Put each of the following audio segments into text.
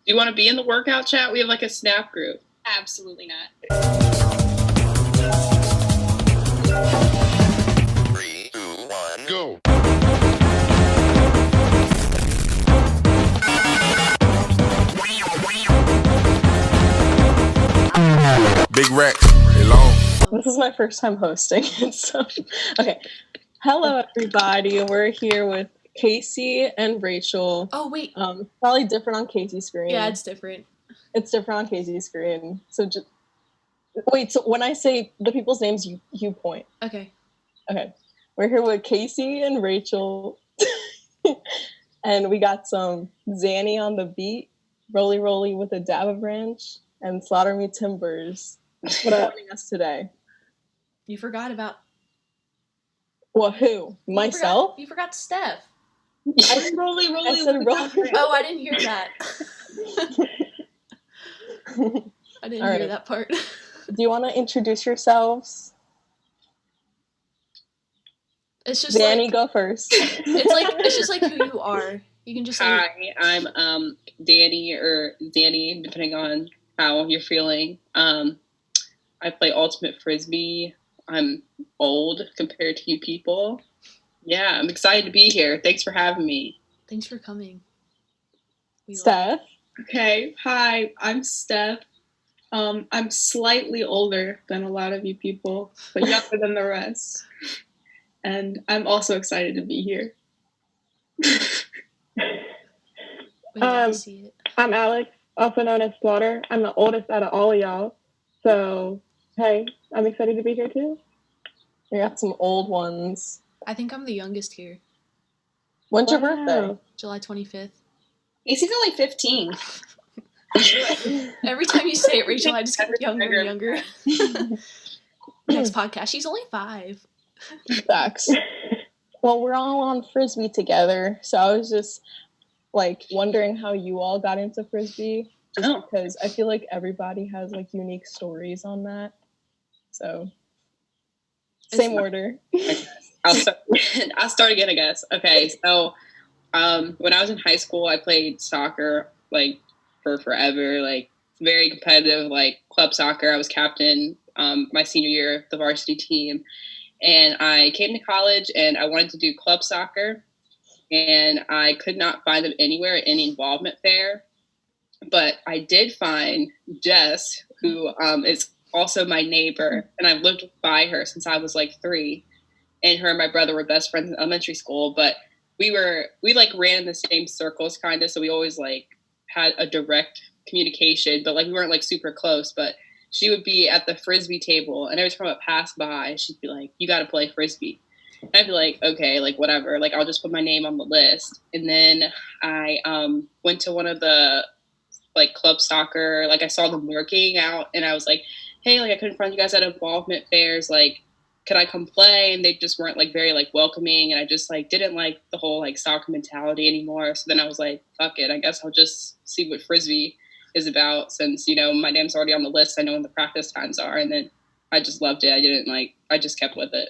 Do you want to be in the workout chat? We have like a Snap group. Absolutely not. 3, 2, 1, go. Big Rac, they long. This is my first time hosting. So, okay. Hello, everybody. We're here with Casey and Rachel. Oh, wait. Probably different on Casey's screen. Yeah, it's different. It's different on Casey's screen. So just wait. So when I say the people's names, you point. Okay. Okay. We're here with Casey and Rachel, and we got some Zanny on the beat, Roly Roly with a dab of ranch, and Slaughter Me Timbers. What are joining us today? You forgot about... Well, who? Myself? You forgot Steph. I said Roly Roly. I said Roly. Oh, I didn't hear that. I didn't hear that part. Do you want to introduce yourselves? It's just Danny, like, go first. It's just like who you are. You can just Hi, I'm Danny or Zanny, depending on how you're feeling. I play Ultimate Frisbee. I'm old compared to you people. Yeah, I'm excited to be here. Thanks for having me. Thanks for coming. Steph? Okay, hi, I'm Steph. I'm slightly older than a lot of you people, but younger than the rest. And I'm also excited to be here. See it. I'm Alex, also known as Slaughter. I'm the oldest out of all of y'all. So, hey, I'm excited to be here too. We got some old ones. I think I'm the youngest here. When's your birthday? July 25th. Casey's only 15. Every time you say it, Rachel, I just get younger and younger. Next podcast, she's only 5. Facts. Well, we're all on Frisbee together, so I was just like wondering how you all got into Frisbee. Just because I feel like everybody has like unique stories on that. So same order. I'll start again, I guess. Okay, so when I was in high school, I played soccer like for forever, like very competitive, like club soccer. I was captain my senior year of the varsity team, and I came to college and I wanted to do club soccer, and I could not find them anywhere, any involvement there. But I did find Jess, who is also my neighbor, and I've lived by her since I was like 3. And her and my brother were best friends in elementary school, but we like ran in the same circles kind of, so we always like had a direct communication, but like we weren't like super close. But she would be at the Frisbee table, and every time I passed by, she'd be like, "You got to play Frisbee." And I'd be like, "Okay, like whatever, like I'll just put my name on the list." And then I went to one of the like club soccer, like I saw them working out, and I was like, "Hey, like I couldn't find you guys at involvement fairs, like could I come play?" And they just weren't like very like welcoming, and I just like didn't like the whole like soccer mentality anymore. So then I was like, fuck it, I guess I'll just see what Frisbee is about, since, you know, my name's already on the list. I know when the practice times are. And then I just loved it. I just kept with it.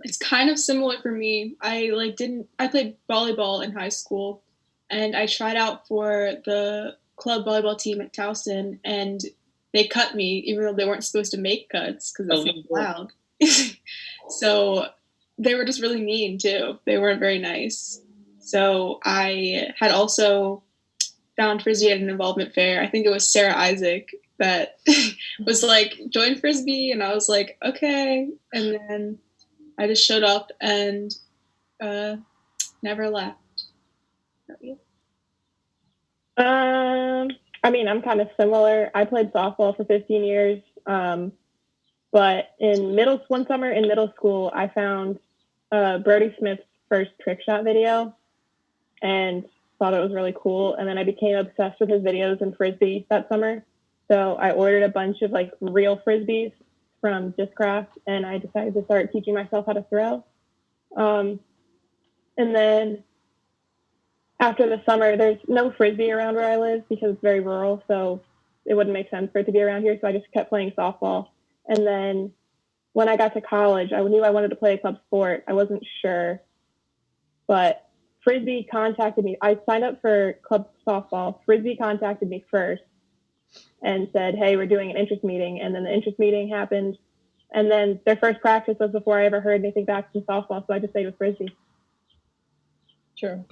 It's kind of similar for me. I played volleyball in high school, and I tried out for the club volleyball team at Towson, and they cut me, even though they weren't supposed to make cuts because it's not allowed. So they were just really mean too. They weren't very nice. So I had also found Frisbee at an involvement fair. I think it was Sarah Isaac that was like, join Frisbee, and I was like, okay. And then I just showed up and never left. I mean, I'm kind of similar. I played softball for 15 years, but one summer in middle school, I found Brody Smith's first trick shot video and thought it was really cool. And then I became obsessed with his videos in Frisbee that summer. So I ordered a bunch of like real Frisbees from Discraft, and I decided to start teaching myself how to throw. And then after the summer, there's no Frisbee around where I live because it's very rural, so it wouldn't make sense for it to be around here. So I just kept playing softball. And then when I got to college, I knew I wanted to play a club sport. I wasn't sure, but Frisbee contacted me. I signed up for club softball. Frisbee contacted me first and said, hey, we're doing an interest meeting. And then the interest meeting happened. And then their first practice was before I ever heard anything back from softball. So I just stayed with Frisbee. Sure.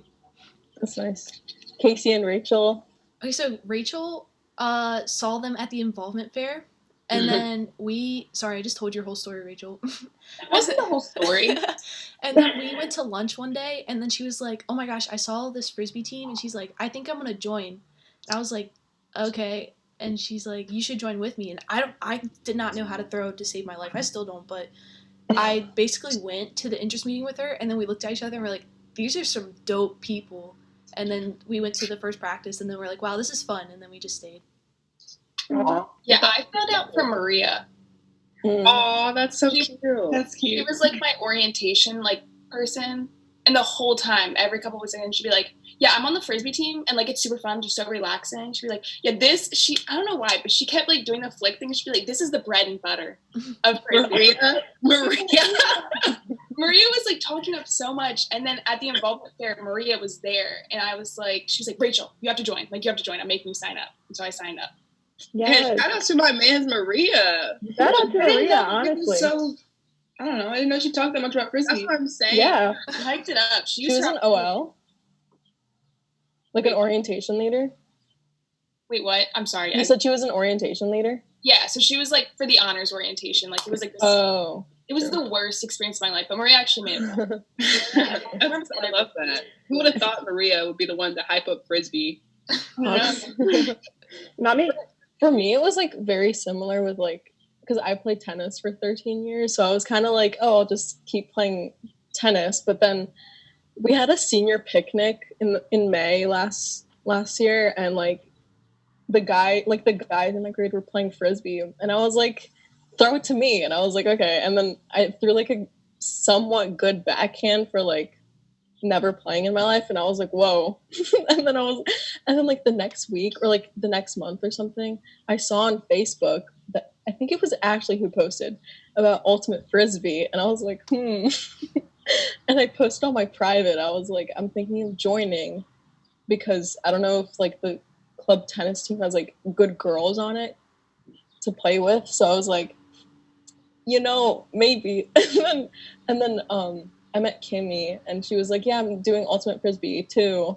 That's nice. Casey and Rachel. Okay, so Rachel saw them at the involvement fair. And then sorry, I just told your whole story, Rachel. Wasn't the whole story. And then we went to lunch one day, and then she was like, oh my gosh, I saw this Frisbee team, and she's like, I think I'm going to join. And I was like, okay. And she's like, you should join with me. And I did not know how to throw to save my life. I still don't, but I basically went to the interest meeting with her, and then we looked at each other, and we're like, these are some dope people. And then we went to the first practice, and then we're like, wow, this is fun. And then we just stayed. Yeah, I found out from Maria. Oh, that's so cute. That's cute. It was like my orientation person, and the whole time, every couple weeks in, she'd be like, yeah, I'm on the Frisbee team, and like it's super fun, just so relaxing. She'd be like, yeah, I don't know why, but she kept like doing the flick thing. She'd be like, this is the bread and butter of Frisbee. Maria was like talking up so much, and then at the involvement fair, Maria was there, and she was like, Rachel, you have to join. Like, you have to join. I'm making you sign up. And so I signed up. Yes. Shout out to my man's Maria. Shout out to Maria, honestly. So, I don't know. I didn't know she talked that much about Frisbee. That's what I'm saying. Yeah. She hyped it up. She was an OL? Like an orientation leader? Wait, what? I'm sorry. You said she was an orientation leader? Yeah, so she was like for the honors orientation. Like it was like this. Oh. It was the worst experience of my life, but Maria actually made it. I love that. Who would have thought Maria would be the one to hype up Frisbee? Not me. For me, it was like very similar with like, because I played tennis for 13 years, so I was kind of like, oh, I'll just keep playing tennis. But then we had a senior picnic in May last year, and like the guys in my grade were playing Frisbee, and I was like, throw it to me, and I was like, okay. And then I threw like a somewhat good backhand for like never playing in my life, and I was like, whoa. and then like the next week or like the next month or something, I saw on Facebook that I think it was Ashley who posted about Ultimate Frisbee, and I was like, and I posted on my private, I was like, I'm thinking of joining because I don't know if like the club tennis team has like good girls on it to play with, so I was like, maybe. and then I met Kimmy, and she was like, yeah, I'm doing Ultimate Frisbee too.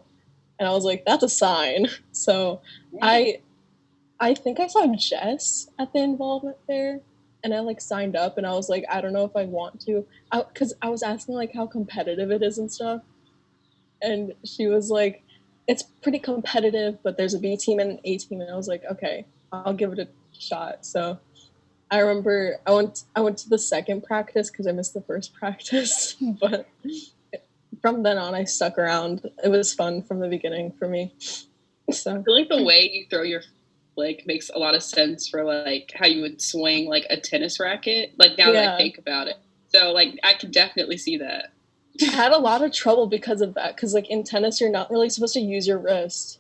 And I was like, that's a sign. So I think I saw Jess at the involvement fair, and I like signed up, and I was like, I don't know if I want to, because I was asking like how competitive it is and stuff. And she was like, it's pretty competitive, but there's a B team and an A team. And I was like, okay, I'll give it a shot. So I remember I went to the second practice because I missed the first practice, but from then on I stuck around. It was fun from the beginning for me. So I feel like the way you throw your flick makes a lot of sense for like how you would swing like a tennis racket. Like now that I think about it, so like I could definitely see that. I had a lot of trouble because of that. Because like in tennis, you're not really supposed to use your wrist.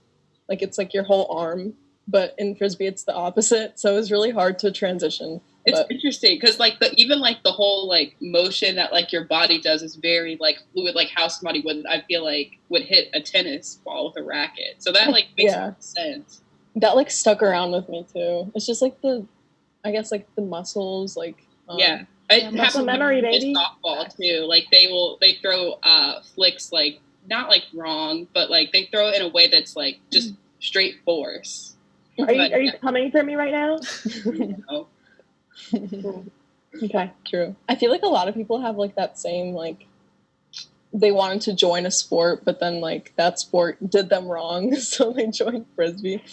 Like it's like your whole arm. But in Frisbee, it's the opposite, so it was really hard to transition. It's interesting because like the whole like motion that like your body does is very like fluid, like how somebody would hit a tennis ball with a racket. So that like makes sense. That like stuck around with me too. It's just like the muscles, like it muscle memory, baby. Softball too. Like they throw flicks like not like wrong, but like they throw it in a way that's like just straight force. Are you coming for me right now? No. Okay, true. I feel like a lot of people have like that same like they wanted to join a sport, but then like that sport did them wrong, so they joined Frisbee.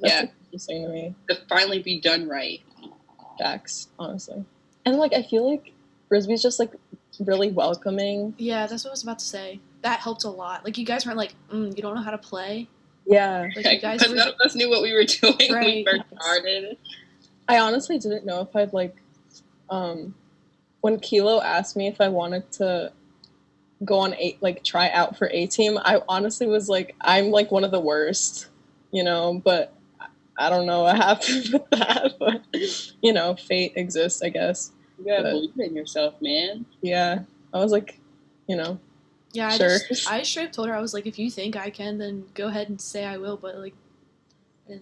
That's interesting to me. To finally be done right. Facts, honestly. And like I feel like Frisbee's just like really welcoming. Yeah, that's what I was about to say. That helped a lot. Like you guys weren't like, you don't know how to play. Yeah. Like you guys none of us knew what we were doing when we first started. I honestly didn't know if I'd like when Kilo asked me if I wanted to go on try out for A team, I honestly was like, I'm like one of the worst, but I don't know what happened with that, but fate exists, I guess. You gotta believe in yourself, man. Yeah. I was like, Yeah, Sure. I straight up told her, I was like, if you think I can, then go ahead and say I will, but like.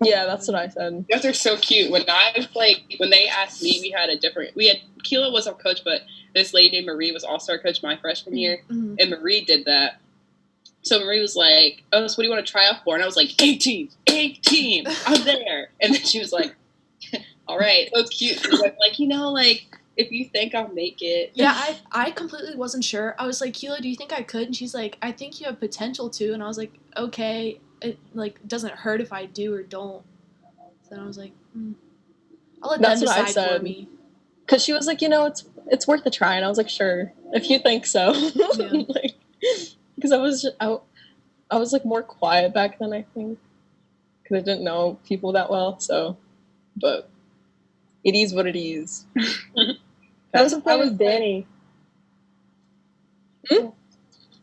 Yeah, that's what I said. You guys are so cute. When they asked me, Keela was our coach, but this lady named Marie was also our coach my freshman year, and Marie did that. So Marie was like, "Oh, so what do you want to try out for?" And I was like, "18, I'm there." And then she was like, "All right." So it's cute. She was like, if you think I'll make it. Yeah, I completely wasn't sure. I was like, Keela, do you think I could? And she's like, I think you have potential to. And I was like, okay, it like doesn't hurt if I do or don't. So then I was like, I'll let them decide for me. Because she was like, it's worth a try, and I was like, sure, if you think so. Yeah. Because I was like more quiet back then, I think, because I didn't know people that well. So, but it is what it is. I was the same as Danny.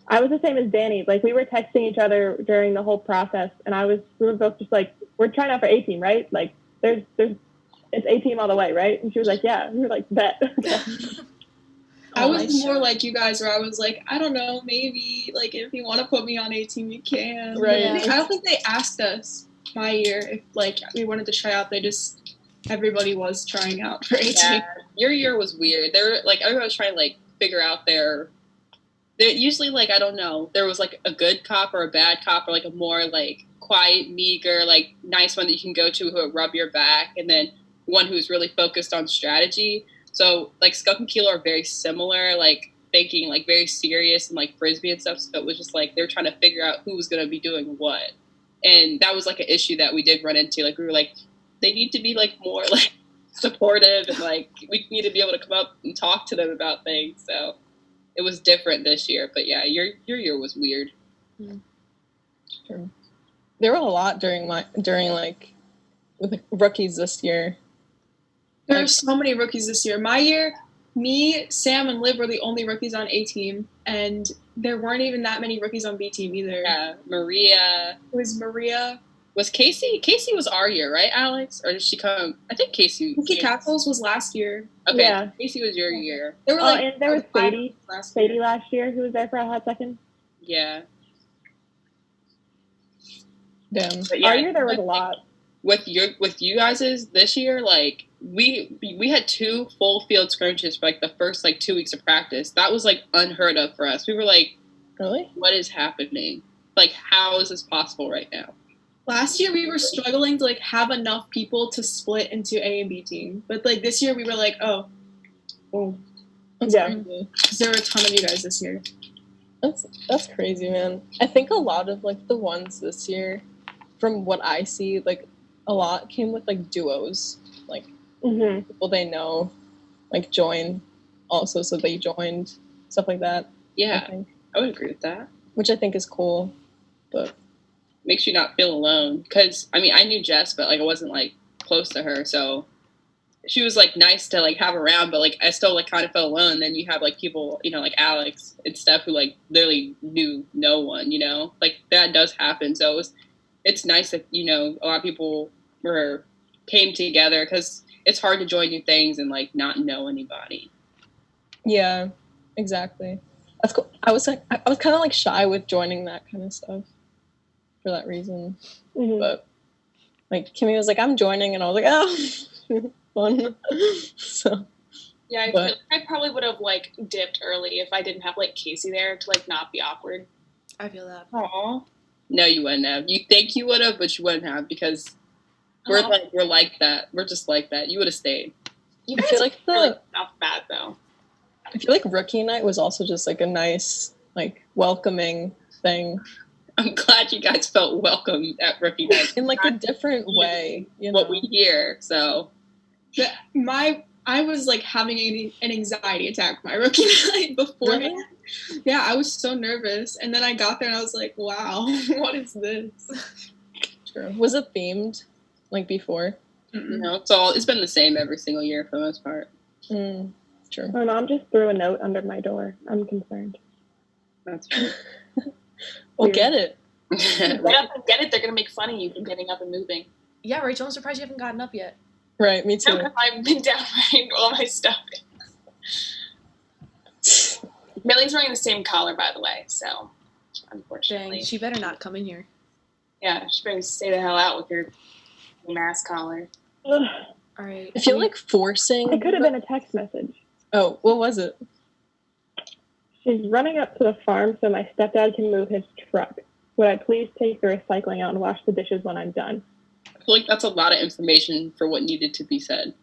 I was the same as Danny. Like, we were texting each other during the whole process, and we were both just like, we're trying out for A-team, right? Like, it's A-team all the way, right? And she was like, yeah. And we were like, bet. I was more like you guys, where I was like, I don't know, maybe, like, if you want to put me on A-team, you can. Right. Yeah. I don't think they asked us my year if, like, we wanted to try out. Everybody was trying out for A-team. Yeah, your year was weird. They were, like, everyone was trying to, like, figure out usually, like, I don't know, there was, like, a good cop or a bad cop or, like, a more, like, quiet, meager, like, nice one that you can go to who would rub your back, and then one who's really focused on strategy. So, like, Skunk and Keela are very similar, like, thinking, like, very serious and, like, Frisbee and stuff. So it was just, like, they were trying to figure out who was going to be doing what. And that was, like, an issue that we did run into. Like, we were like, they need to be, like, more, like, supportive, and, like, we need to be able to come up and talk to them about things. So it was different this year. But, yeah, your year was weird. Sure. There were a lot during with the rookies this year. There were so many rookies this year. My year, me, Sam, and Liv were the only rookies on A-team, and there weren't even that many rookies on B-team either. Yeah, Maria. It was Maria. Was Casey? Casey was our year, right, Alex? Or did she come? I think Casey. Cookie Castles was last year. Okay, yeah. Casey was your year. There were and there was Sadie last year, who was there for a hot second. Yeah. Damn. But yeah, Our year there was a lot. With you guys' this year, like we had 2 full field scrimmages for like the first like 2 weeks of practice. That was like unheard of for us. We were like, really? What is happening? Like, how is this possible right now? Last year we were struggling to like have enough people to split into A and B team, but like this year we were like, oh, Yeah. because there were a ton of you guys this year. That's crazy, man. I think a lot of like the ones this year, from what I see, like a lot came with like duos, like people they know, like join also, so they joined, stuff like that. Yeah, I would agree with that. Which I think is cool, but makes you not feel alone. Because I mean, I knew Jess, but like I wasn't like close to her, so she was like nice to like have around, but like I still like kind of felt alone. Then you have like people, you know, like Alex and stuff who like literally knew no one, you know, like that does happen. So it's nice that, you know, a lot of people came together, because it's hard to join new things and like not know anybody. Yeah, exactly. That's cool. I was kind of like shy with joining that kind of stuff for that reason. But like Kimmy was like, I'm joining, and I was like, oh, fun. So yeah, I feel like I probably would have like dipped early if I didn't have like Casey there to like not be awkward. I feel that. Aw. No, you wouldn't have. You think you would have, but you wouldn't have, because we're like that. We're just like that. You would have stayed. You I guys feel like really not bad though. I feel like rookie night was also just like a nice, like welcoming thing. I'm glad you guys felt welcome at rookie night in like a different way. You know? What we hear. So I was like having an anxiety attack my rookie night beforehand. Really? Yeah, I was so nervous, and then I got there and I was like, wow, what is this? True. Was it themed like before? No, it's been the same every single year for the most part. True. My mom just threw a note under my door. I'm concerned. That's true. Well, get it. Get up and get it. They're gonna make fun of you for getting up and moving. Yeah, Rachel, I'm surprised you haven't gotten up yet. Right, me too. I've been down writing all my stuff. Millie's wearing the same collar, by the way, so unfortunately. Dang, she better not come in here. Yeah, she better stay the hell out with her mask collar. Ugh. All right. I feel like forcing. It could have been a text message. Oh, what was it? She's running up to the farm so my stepdad can move his truck. Would I please take the recycling out and wash the dishes when I'm done? I feel like that's a lot of information for what needed to be said.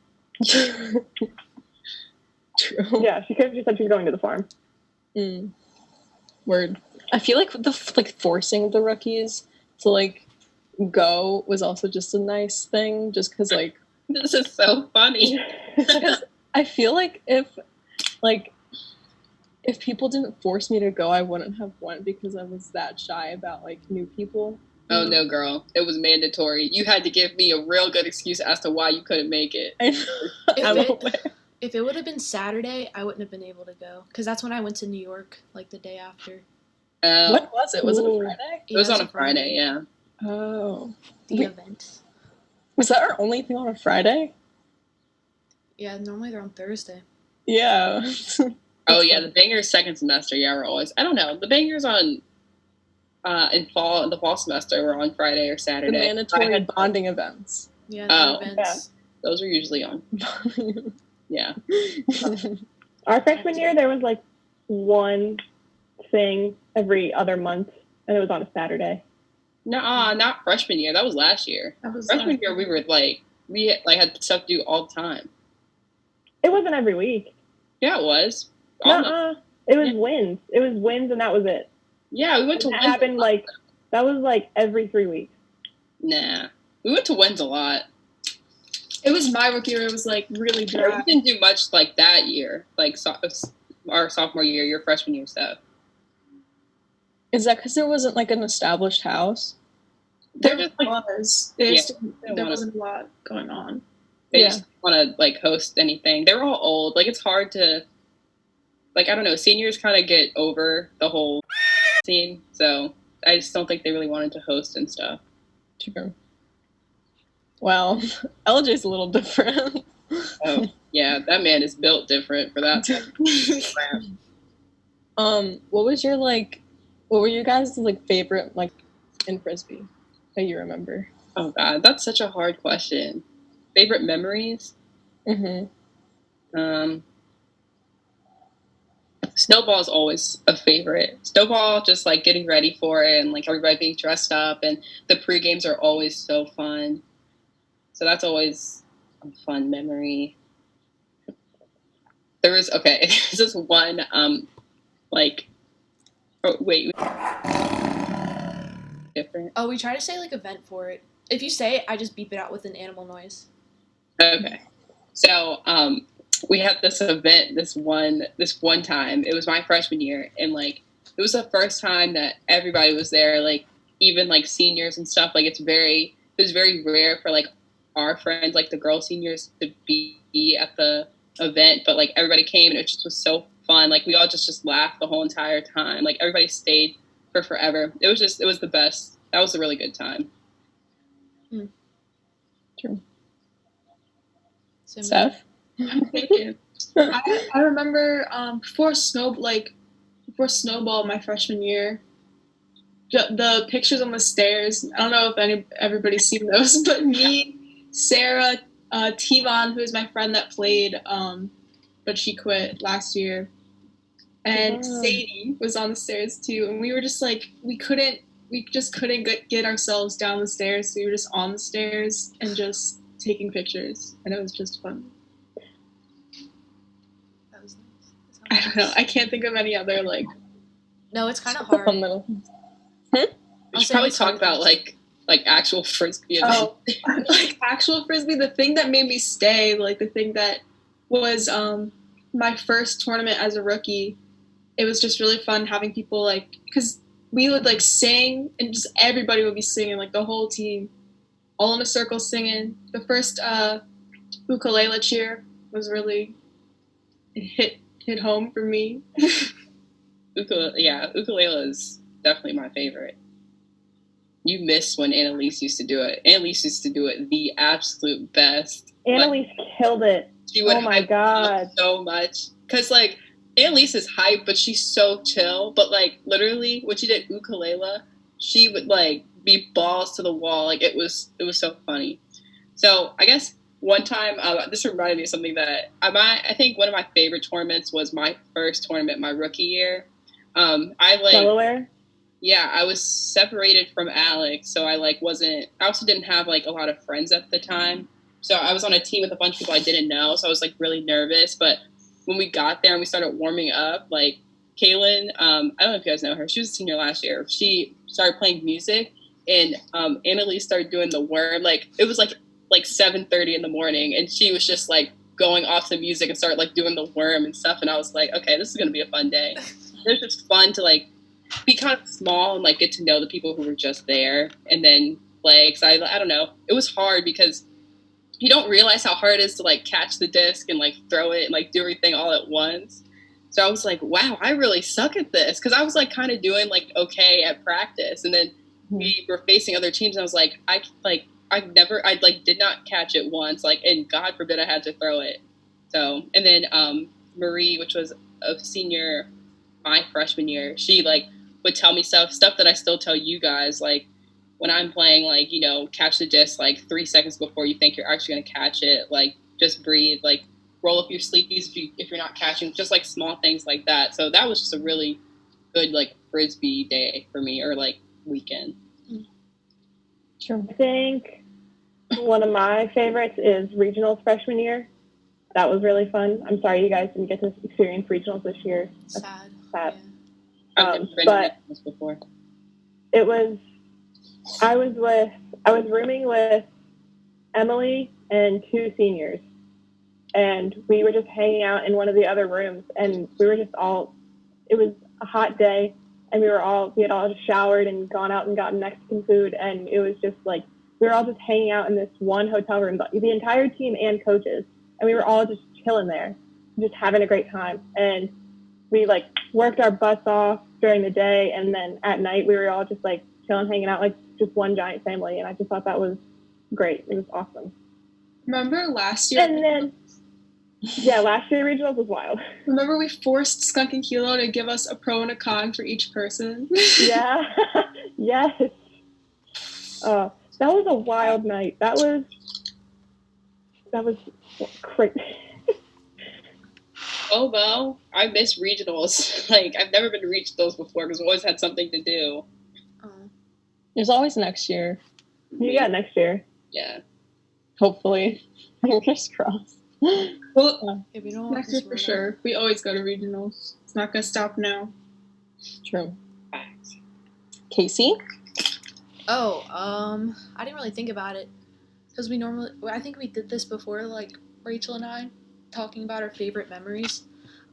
True. Yeah, she could have just said she's going to the farm. Word. I feel like the forcing the rookies to like go was also just a nice thing, just because like This is so funny. I feel like if people didn't force me to go, I wouldn't have went because I was that shy about like new people. Oh no, girl! It was mandatory. You had to give me a real good excuse as to why you couldn't make it. If it would have been Saturday, I wouldn't have been able to go because that's when I went to New York, like the day after. When was it? Was it a Friday? It was on a Friday, yeah. Oh. The event. Was that our only thing on a Friday? Yeah, normally they're on Thursday. Yeah. Oh yeah, the bangers second semester. Yeah, we're always. I don't know. The bangers on in the fall semester were on Friday or Saturday. The mandatory bonding events. Yeah, the events. Those were usually on. Yeah. Our freshman year, there was like one thing every other month, and it was on a Saturday. No, not freshman year. That was last year. Freshman year, we had stuff to do all the time. It wasn't every week. Yeah, it was. It was wins. It was wins, and that was it. Yeah, we went to That wins. happened that was like every 3 weeks. Nah, we went to wins a lot. It was my rookie year. It was like really dry. We didn't do much like that year, like our sophomore year, your freshman year stuff. Is that because there wasn't like an established house? There just, was. There wasn't a lot going on. They just didn't want to like host anything. They were all old. Like it's hard to, like I don't know. Seniors kind of get over the whole scene, so I just don't think they really wanted to host and stuff. True. Well, LJ's a little different. Oh yeah, that man is built different for that. What were your guys' like favorite like in Frisbee that you remember? Oh God, that's such a hard question. Favorite memories? Snowball is always a favorite. Snowball, just like getting ready for it and like everybody being dressed up, and the pre-games are always so fun. So that's always a fun memory. There's this one different. Oh, we try to say like event for it. If you say it, I just beep it out with an animal noise. Okay. So we had this event this one time. It was my freshman year, and like it was the first time that everybody was there, like even like seniors and stuff. Like it was very rare for like our friends, like the girl seniors, to be at the event, but like everybody came and it just was so fun. Like we all just laughed the whole entire time. Like everybody stayed for forever. It was the best. That was a really good time. True. Seth? Thank you. I remember before Snowball my freshman year, the pictures on the stairs. I don't know if everybody's seen those, but me, Sarah, Tivon, who's my friend that played, but she quit last year, and Sadie was on the stairs too, and we were just like we just couldn't get ourselves down the stairs, so we were just on the stairs and just taking pictures, and it was just fun. That was nice. I don't know. I can't think of any other like. No, it's kind of hard. We should probably talk about like actual Frisbee. Oh, like actual Frisbee. The thing that made me stay, like the thing that was my first tournament as a rookie. It was just really fun having people like, because we would like sing and just everybody would be singing, like the whole team, all in a circle singing. The first ukulele cheer was really hit home for me. Ukulele is definitely my favorite. You miss when Annalise used to do it. Annalise used to do it the absolute best. Annalise killed it. She would oh my god, so much. Because like Annalise is hype, but she's so chill. But like literally, when she did ukulele, she would like be balls to the wall. Like it was so funny. So I guess one time, this reminded me of something that I think one of my favorite tournaments was my first tournament, my rookie year. Delaware. Yeah, I was separated from Alex, so I also didn't have like a lot of friends at the time. So I was on a team with a bunch of people I didn't know, so I was like really nervous. But when we got there and we started warming up, like Kaylin, I don't know if you guys know her, she was a senior last year. She started playing music, and Annalise started doing the worm. Like it was like 7:30 in the morning, and she was just like going off the music and started like doing the worm and stuff. And I was like, okay, this is gonna be a fun day. It was just fun to like be kind of small and like get to know the people who were just there and then play. Cause I don't know, it was hard because you don't realize how hard it is to like catch the disc and like throw it and like do everything all at once. So I was like, wow, I really suck at this. Cause I was like kind of doing like okay at practice, and then we were facing other teams, and I was like, I did not catch it once, like, and God forbid I had to throw it. So, and then Marie, which was a senior my freshman year, she like would tell me stuff that I still tell you guys, like when I'm playing, like, catch the disc like 3 seconds before you think you're actually going to catch it, like just breathe, like roll up your sleeves if you're not catching, just like small things like that. So that was just a really good like Frisbee day for me, or like weekend. Sure. I think one of my favorites is regionals freshman year. That was really fun. I'm sorry you guys didn't get to experience regionals this year. That's sad. Yeah. I've never been but to this before. It was. I was rooming with Emily and 2 seniors, and we were just hanging out in one of the other rooms, and we were just all. It was a hot day, and we had all just showered and gone out and gotten Mexican food, and it was just like we were all just hanging out in this one hotel room, the entire team and coaches, and we were all just chilling there, just having a great time. And we like worked our butts off during the day, and then at night we were all just like chilling, hanging out like just one giant family, and I just thought that was great. It was awesome. Remember last year? And then, yeah, last year regionals was wild. Remember we forced Skunk and Kilo to give us a pro and a con for each person? Yeah, yes. That was a wild night. That was crazy. Well, I miss regionals. Like, I've never been to regionals before because I've always had something to do. There's always next year. Yeah, next year. Yeah. Hopefully. Fingers crossed. Well, If we don't next year for sure. We always go to regionals. It's not going to stop now. True. Facts. Casey? Oh, I didn't really think about it because I think we did this before, like Rachel and I, talking about our favorite memories.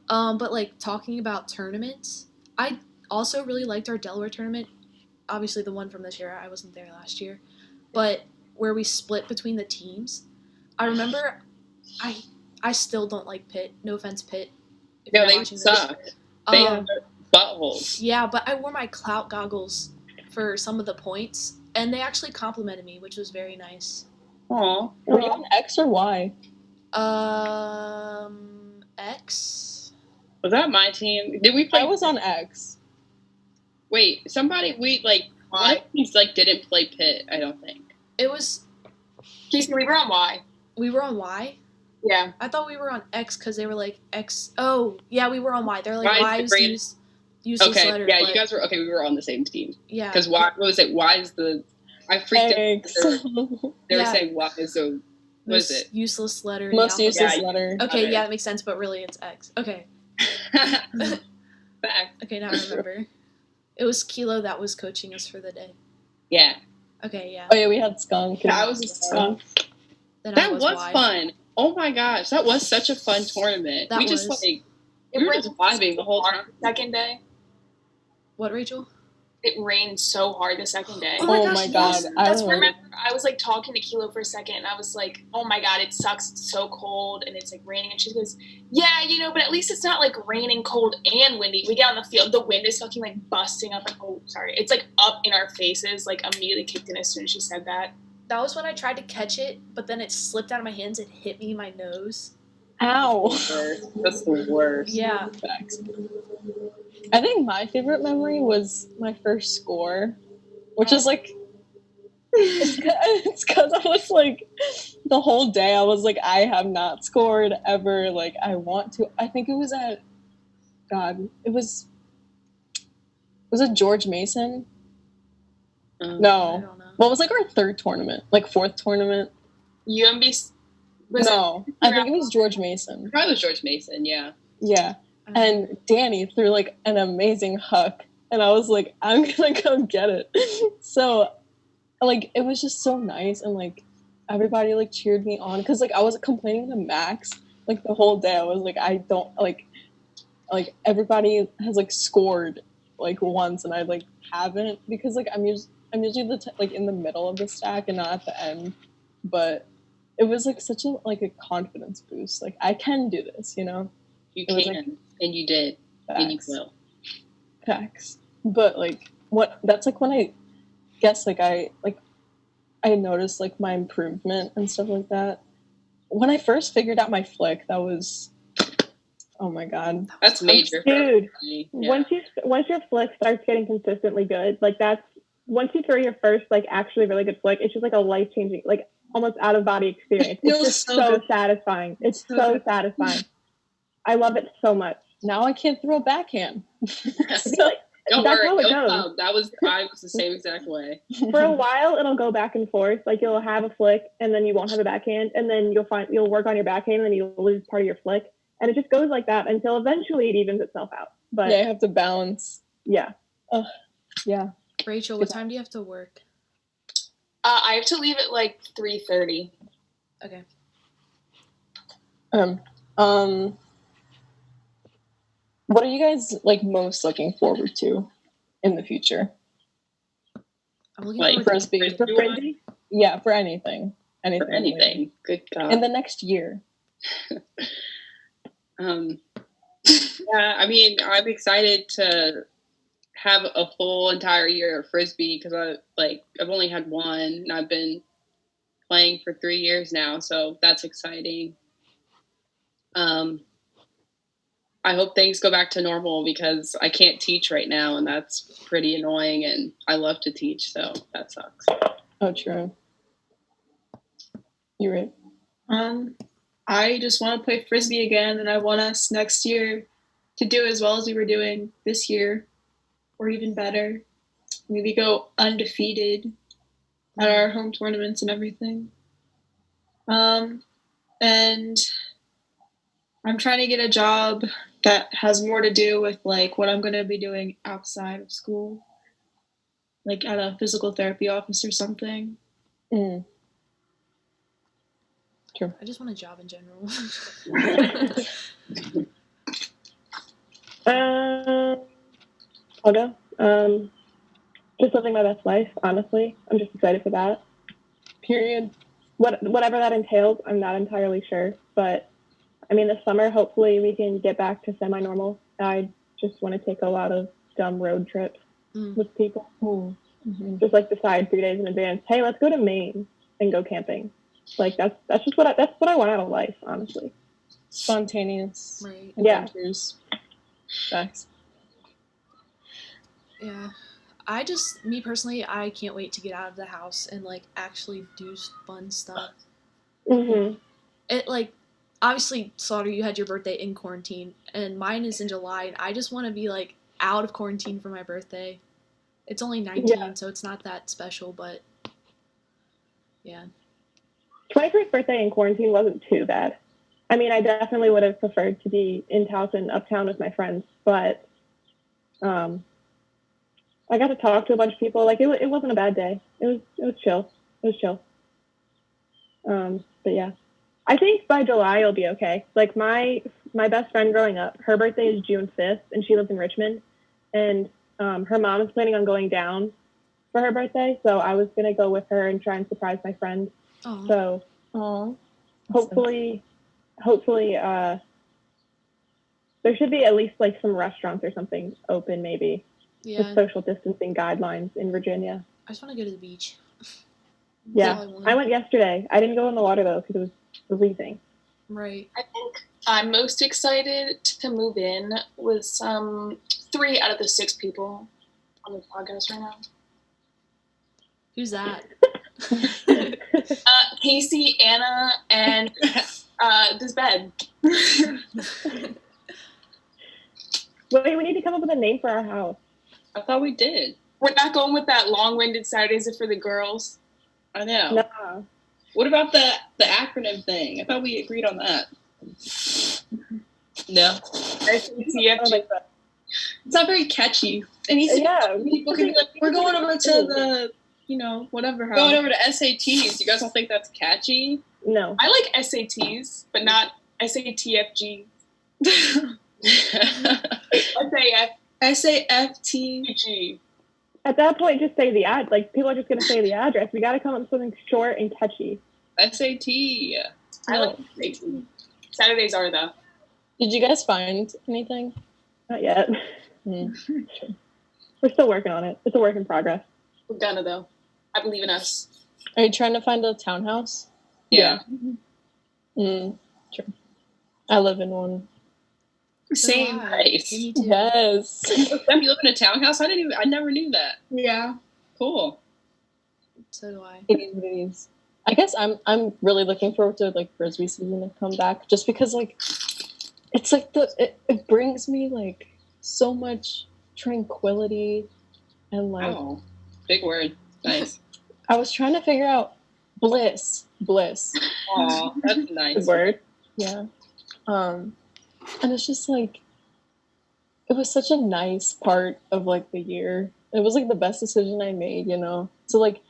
But like talking about tournaments, I also really liked our Delaware tournament. Obviously, the one from this year, I wasn't there last year, but where we split between the teams. I remember, I still don't like Pitt. No offense, Pitt. No, they suck. They have buttholes. Yeah, but I wore my clout goggles for some of the points, and they actually complimented me, which was very nice. Aw. Were you on X or Y? X. Was that my team? Did we play? I was on X. Wait, one of these didn't play Pitt, I don't think. It was. Casey, we were on Y. We were on Y? Yeah. I thought we were on X because they were like X. Oh, yeah, we were on Y. They're like, Y is the useless okay, letter. yeah, but, you guys were, okay, we were on the same team. Yeah. Because Y, what was it? Y is the, I freaked X. out. They were saying Y is the, what is it? Useless letter. in Most the alphabet. useless letter. Okay, yeah, that makes sense, but really it's X. Okay. Fact. Okay, now I remember. It was Kilo that was coaching us for the day. Yeah. Okay, yeah. Oh yeah, we had Skunk. That was a skunk. Then That I was Y. fun. Oh my gosh, that was such a fun tournament. That we just was. we were just vibing the whole time. Second day. What, Rachel? It rained so hard the second day. Oh my Oh gosh, my god. yes. That's where I was like talking to Kilo for a second, and I was like, "Oh my god, it sucks. It's so cold, and it's like raining." And she goes, "Yeah, but at least it's not like raining, cold, and windy." We get on the field, the wind is fucking like busting up. It's like up in our faces. Like immediately kicked in as soon as she said that. That was when I tried to catch it, but then it slipped out of my hands and hit me in my nose. Ow. That's the worst. Yeah. Facts. I think my favorite memory was my first score, which is like, it's because I was like, the whole day I was like, I have not scored ever. Like, I want to. I think it was at, God, was it George Mason? No. I don't know. What was like our third tournament? Like fourth tournament? UMB. No, I think it was George Mason. Probably was George Mason, yeah. Yeah. And Danny threw like an amazing huck. And I was like, I'm gonna go get it. So like it was just so nice, and like everybody like cheered me on, because like I was complaining to Max like the whole day. I was like, I don't like everybody has like scored like once and I like haven't, because like I'm usually like in the middle of the stack and not at the end. But it was like such a like a confidence boost. Like I can do this, you know. You It was, can, like, and you did, and you facts. will. Facts. But like that's like when I guess like I noticed like my improvement and stuff like that. When I first figured out my flick, that was, oh my god. That's major. Dude, Yeah. once your flick starts getting consistently good, like that's, once you throw your first like actually really good flick, it's just like a life changing, like almost out of body experience. It's feels just so so good. satisfying. It's So so good. satisfying. I love it so much. Now I can't throw a backhand. Don't That's worry, how it no goes. problem. I was the same exact way. For a while, it'll go back and forth. Like you'll have a flick, and then you won't have a backhand, and then you'll work on your backhand, and then you'll lose part of your flick, and it just goes like that until eventually it evens itself out. But Yeah, you have to balance. yeah. Yeah. Rachel, what time do you have to work? I have to leave at like 3:30. Okay. What are you guys like most looking forward to in the future? I'm looking Like, forward Frisbee. to For Fringy? Yeah, for anything. For anything. Good God. In the next year. Yeah, I mean, I'm excited to have a full entire year of Frisbee, because I've only had one, and I've been playing for 3 years now, so that's exciting. I hope things go back to normal, because I can't teach right now, and that's pretty annoying, and I love to teach, so that sucks. Oh, true. You're right. I just want to play Frisbee again, and I want us next year to do as well as we were doing this year, or even better. Maybe go undefeated at our home tournaments and everything. And I'm trying to get a job that has more to do with like what I'm going to be doing outside of school, like at a physical therapy office or something. Mm. True. I just want a job in general. I'll go. Just living my best life, honestly. I'm just excited for that. Period. Whatever that entails, I'm not entirely sure. But, I mean, this summer, hopefully we can get back to semi-normal. I just want to take a lot of dumb road trips with people. Mm-hmm. Just, like, decide 3 days in advance, hey, let's go to Maine and go camping. Like, that's just what I want out of life, honestly. Spontaneous Right. adventures. Facts. Yeah. Me personally, I can't wait to get out of the house and, like, actually do fun stuff. Mm-hmm. It, like, obviously, Slaughter, you had your birthday in quarantine, and mine is in July, and I just want to be, like, out of quarantine for my birthday. It's only 19, so it's not that special, but, yeah. 21st birthday in quarantine wasn't too bad. I mean, I definitely would have preferred to be in Towson, uptown with my friends, but I got to talk to a bunch of people. Like, it wasn't a bad day. It was chill. It was chill. But yeah, I think by July it'll be okay. Like my best friend growing up, her birthday is June 5th, and she lives in Richmond, and her mom is planning on going down for her birthday, so I was gonna go with her and try and surprise my friend. Aww. So hopefully there should be at least like some restaurants or something open, maybe. Yeah. With social distancing guidelines in Virginia. I just want to go to the beach. Yeah, I went yesterday. I didn't go in the water though because it was freezing. Right. I think I'm most excited to move in with 3 out of the 6 people on the podcast right now. Who's that? Casey, Anna, and this bed. Wait, we need to come up with a name for our house. I thought we did. We're not going with that long-winded Saturdays are for the girls. I know. No. What about the acronym thing? I thought we agreed on that. No. SATFG. It's not very catchy. It needs to people can be like, we're going over to the, whatever. going over to SATs. You guys don't think that's catchy? No. I like SATs, but not SATFG. SAFTG. At that point, just say the ad. Like, people are just going to say the address. We got to come up with something short and catchy. SAT. I like SAT. Saturdays are, though. Did you guys find anything? Not yet. We're still working on it. It's a work in progress. We're gonna, though. I believe in us. Are you trying to find a townhouse? Yeah. True. I live in one. Same. Nice. Me too. Yes. You live in a townhouse? I never knew that. Yeah. Cool. So do I. It is. I guess I'm really looking forward to like Frisbee season to come back, just because like it's like it brings me like so much tranquility and like big word. Nice. I was trying to figure out bliss. Aw, that's nice. Good word. Yeah. And it's just like it was such a nice part of like the year. It was like the best decision I made, So like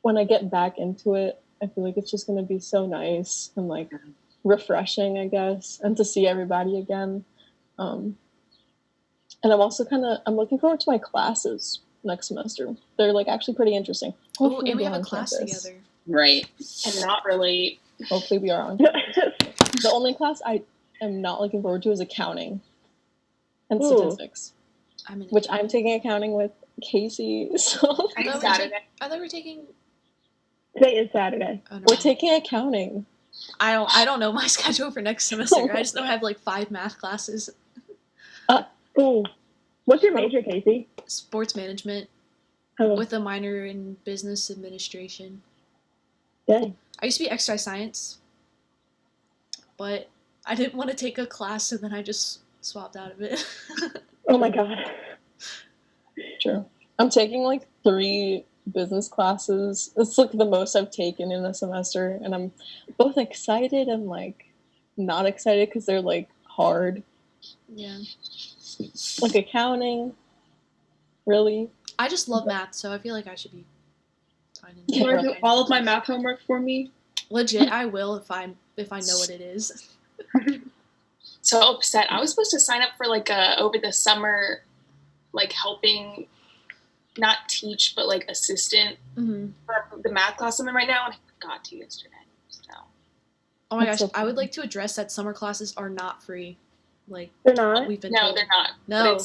when I get back into it, I feel like it's just gonna be so nice and like refreshing, I guess, and to see everybody again. And I'm also I'm looking forward to my classes next semester. They're like actually pretty interesting. Oh, and we have a class together. Right. And not relate. Hopefully we are on campus. The only class I am not looking forward to is accounting and statistics, which I'm taking accounting with Casey. So I thought we were taking. Today is Saturday. Oh, no. We're taking accounting. I don't know my schedule for next semester. I just know I have like 5 math classes. Ooh. What's your major, Casey? Sports management with a minor in business administration. Dang. I used to be exercise science, but I didn't want to take a class, so then I just swapped out of it. Oh my god. True. I'm taking like 3 business classes. It's like the most I've taken in a semester, and I'm both excited and like not excited because they're like hard. Yeah. Like accounting. Really? I just love math, so I feel like I should be fine. You want to do all of my math homework for me? Legit, I will if I know what it is. So upset. I was supposed to sign up for like over the summer, like helping, not teach, but like assistant for the math class I'm in right now, and I forgot to yesterday. So. Oh my gosh, I would like to address that summer classes are not free. Like they're not. We've been no, told. they're not. No,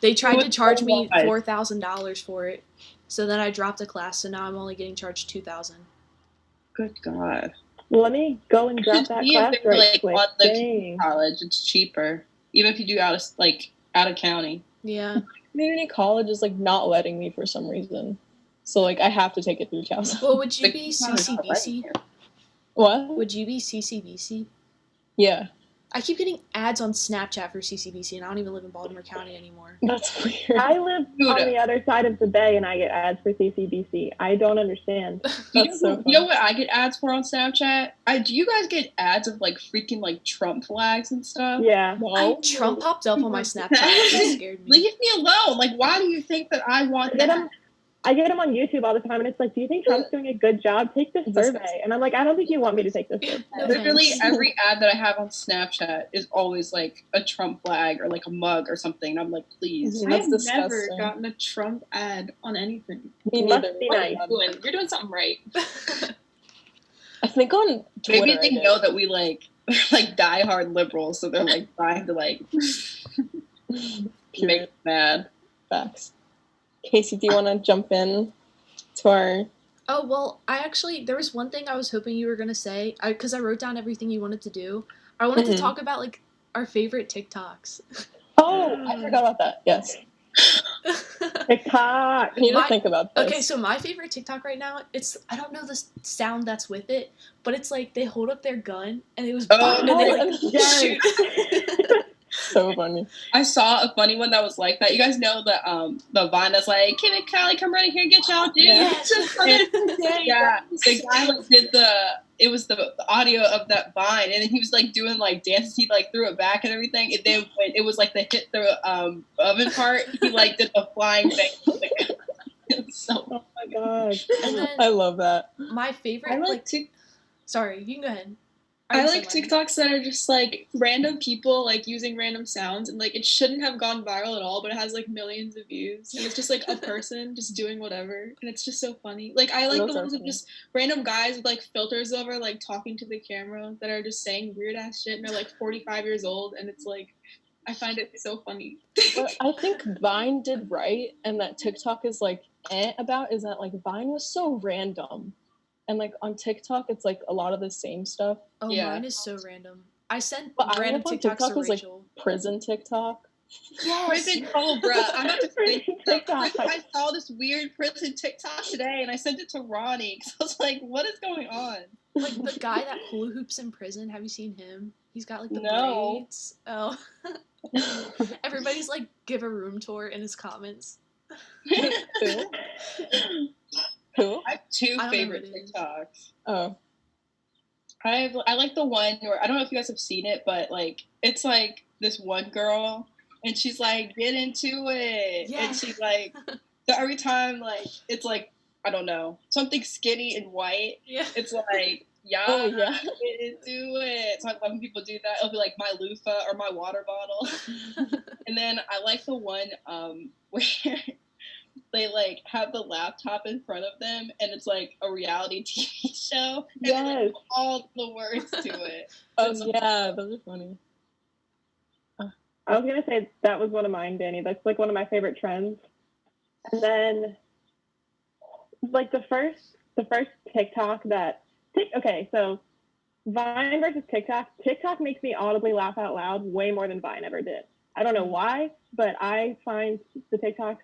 they tried to charge me $4,000 for it. So then I dropped the class, so now I'm only getting charged $2,000. Good God. Well, let me go and drop that class right quick. On the college, it's cheaper, even if you do out of county. Yeah. Community college is like not letting me for some reason, so like I have to take it through Towson. Well, would you be CCBC? What? Would you be CCBC? Yeah. I keep getting ads on Snapchat for CCBC, and I don't even live in Baltimore County anymore. That's weird. I live on the other side of the bay, and I get ads for CCBC. I don't understand. That's so funny. You know what I get ads for on Snapchat? Do you guys get ads of like freaking like Trump flags and stuff? Yeah. No. Trump popped up on my Snapchat. That scared me. Leave me alone. Like, why do you think that I want that? I get them on YouTube all the time, and it's like, do you think Trump's doing a good job? Take this survey. And I'm like, I don't think you want me to take this survey. No Literally thanks. every ad that I have on Snapchat is always like a Trump flag or like a mug or something. And I'm like, please. I've That's never disgusting. gotten a Trump ad on anything. Me Must neither. be What nice. are you doing? You're doing something right. I think on Twitter, Maybe they know that we like diehard liberals, so they're like trying to like make us mad. Facts. Casey, do you want to jump in to our? Oh, well, there was one thing I was hoping you were going to say, because I wrote down everything you wanted to do. I wanted to Mhm. talk about like our favorite TikToks. Oh, I forgot about that. Yes. TikTok. I need to My- think about this. Okay, so my favorite TikTok right now, I don't know the sound that's with it, but it's like they hold up their gun and it was and they like yes. shoot. So funny. I saw a funny one that was like that. You guys know the Vine that's like, Kim and Callie, come right here and get y'all, dude. Yes. Yeah, the guy like did it was the audio of that Vine, and then he was like doing like dances. He like threw it back and everything, and then when it was like the hit the oven part, he like did the flying thing. It was so. Oh my god. And then I love that. my favorite, I like sorry, you can go ahead. I already like said mine. TikToks that are just like random people like using random sounds, and like it shouldn't have gone viral at all, but it has like millions of views, and it's just like a person just doing whatever, and it's just so funny. Like I like Those the are ones with funny. just random guys with like filters over, like talking to the camera that are just saying weird ass shit, and they're like 45 years old, and it's like I find it so funny. What I think Vine did right, and that TikTok is like about, is that like Vine was so random, and like on TikTok it's like a lot of the same stuff. Oh, Yeah. mine is so random. I sent But I random love on TikToks TikTok to is, like, Rachel. Prison TikTok. Yes. Prison Cobra. I'm not just saying TikTok. I saw this weird prison TikTok today, and I sent it to Ronnie because I was like, "What is going on?" Like the guy that hula hoops in prison. Have you seen him? He's got like the No. braids. Oh. Everybody's like, give a room tour in his comments. Who? Who? I have two I don't know favorite who it is. TikToks. Oh, I like the one where I don't know if you guys have seen it, but like it's like this one girl and she's like, get into it. Yeah. And she's like, so every time like it's like, I don't know, something skinny and white, Yeah. it's like, yeah, oh yeah. get into it. So like when people do that, it'll be like my loofah or my water bottle. And then I like the one where they like have the laptop in front of them and it's like a reality TV show. And Yes. like, all the words to it. Oh It's yeah, those are funny. I was gonna say that was one of mine, Danny. That's like one of my favorite trends. And then, like the first TikTok that okay, so Vine versus TikTok. TikTok makes me audibly laugh out loud way more than Vine ever did. I don't know why, but I find the TikToks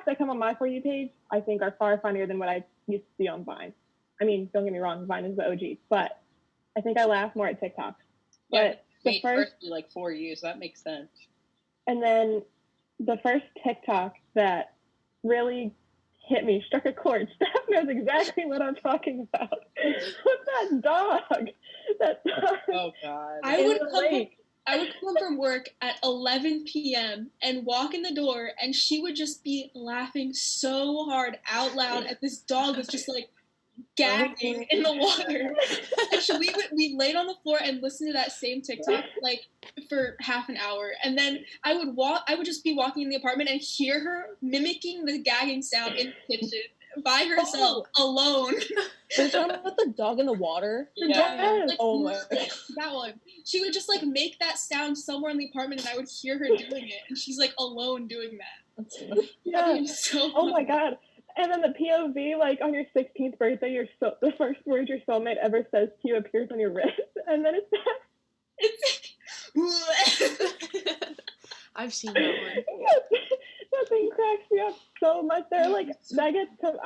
that come on my For You page, I think are far funnier than what I used to see on Vine. I mean, don't get me wrong, Vine is the OG, but I think I laugh more at TikTok. Yeah, But the made first, first like 4 years, so that makes sense. and then the first TikTok that really hit me, struck a chord. Steph knows exactly what I'm talking about. What's that dog? That dog. Oh god. I in would the come lake. I would come from work at 11 p.m. and walk in the door, and she would just be laughing so hard out loud at this dog that's just like gagging in the water. And we laid on the floor and listened to that same TikTok like for half an hour, and then I would just be walking in the apartment and hear her mimicking the gagging sound in the kitchen by herself alone. Are you talking about the dog in the water? The Yeah. dog, like, Oh my. that one. She would just like make that sound somewhere in the apartment, and I would hear her doing it, and she's like alone doing that. That's funny. Yeah. It was so Oh my funny. god. And then the POV, like on your 16th birthday, the first word your soulmate ever says to you appears on your wrist, and then it's I've seen that one. that thing cracks me up so much. They're like, I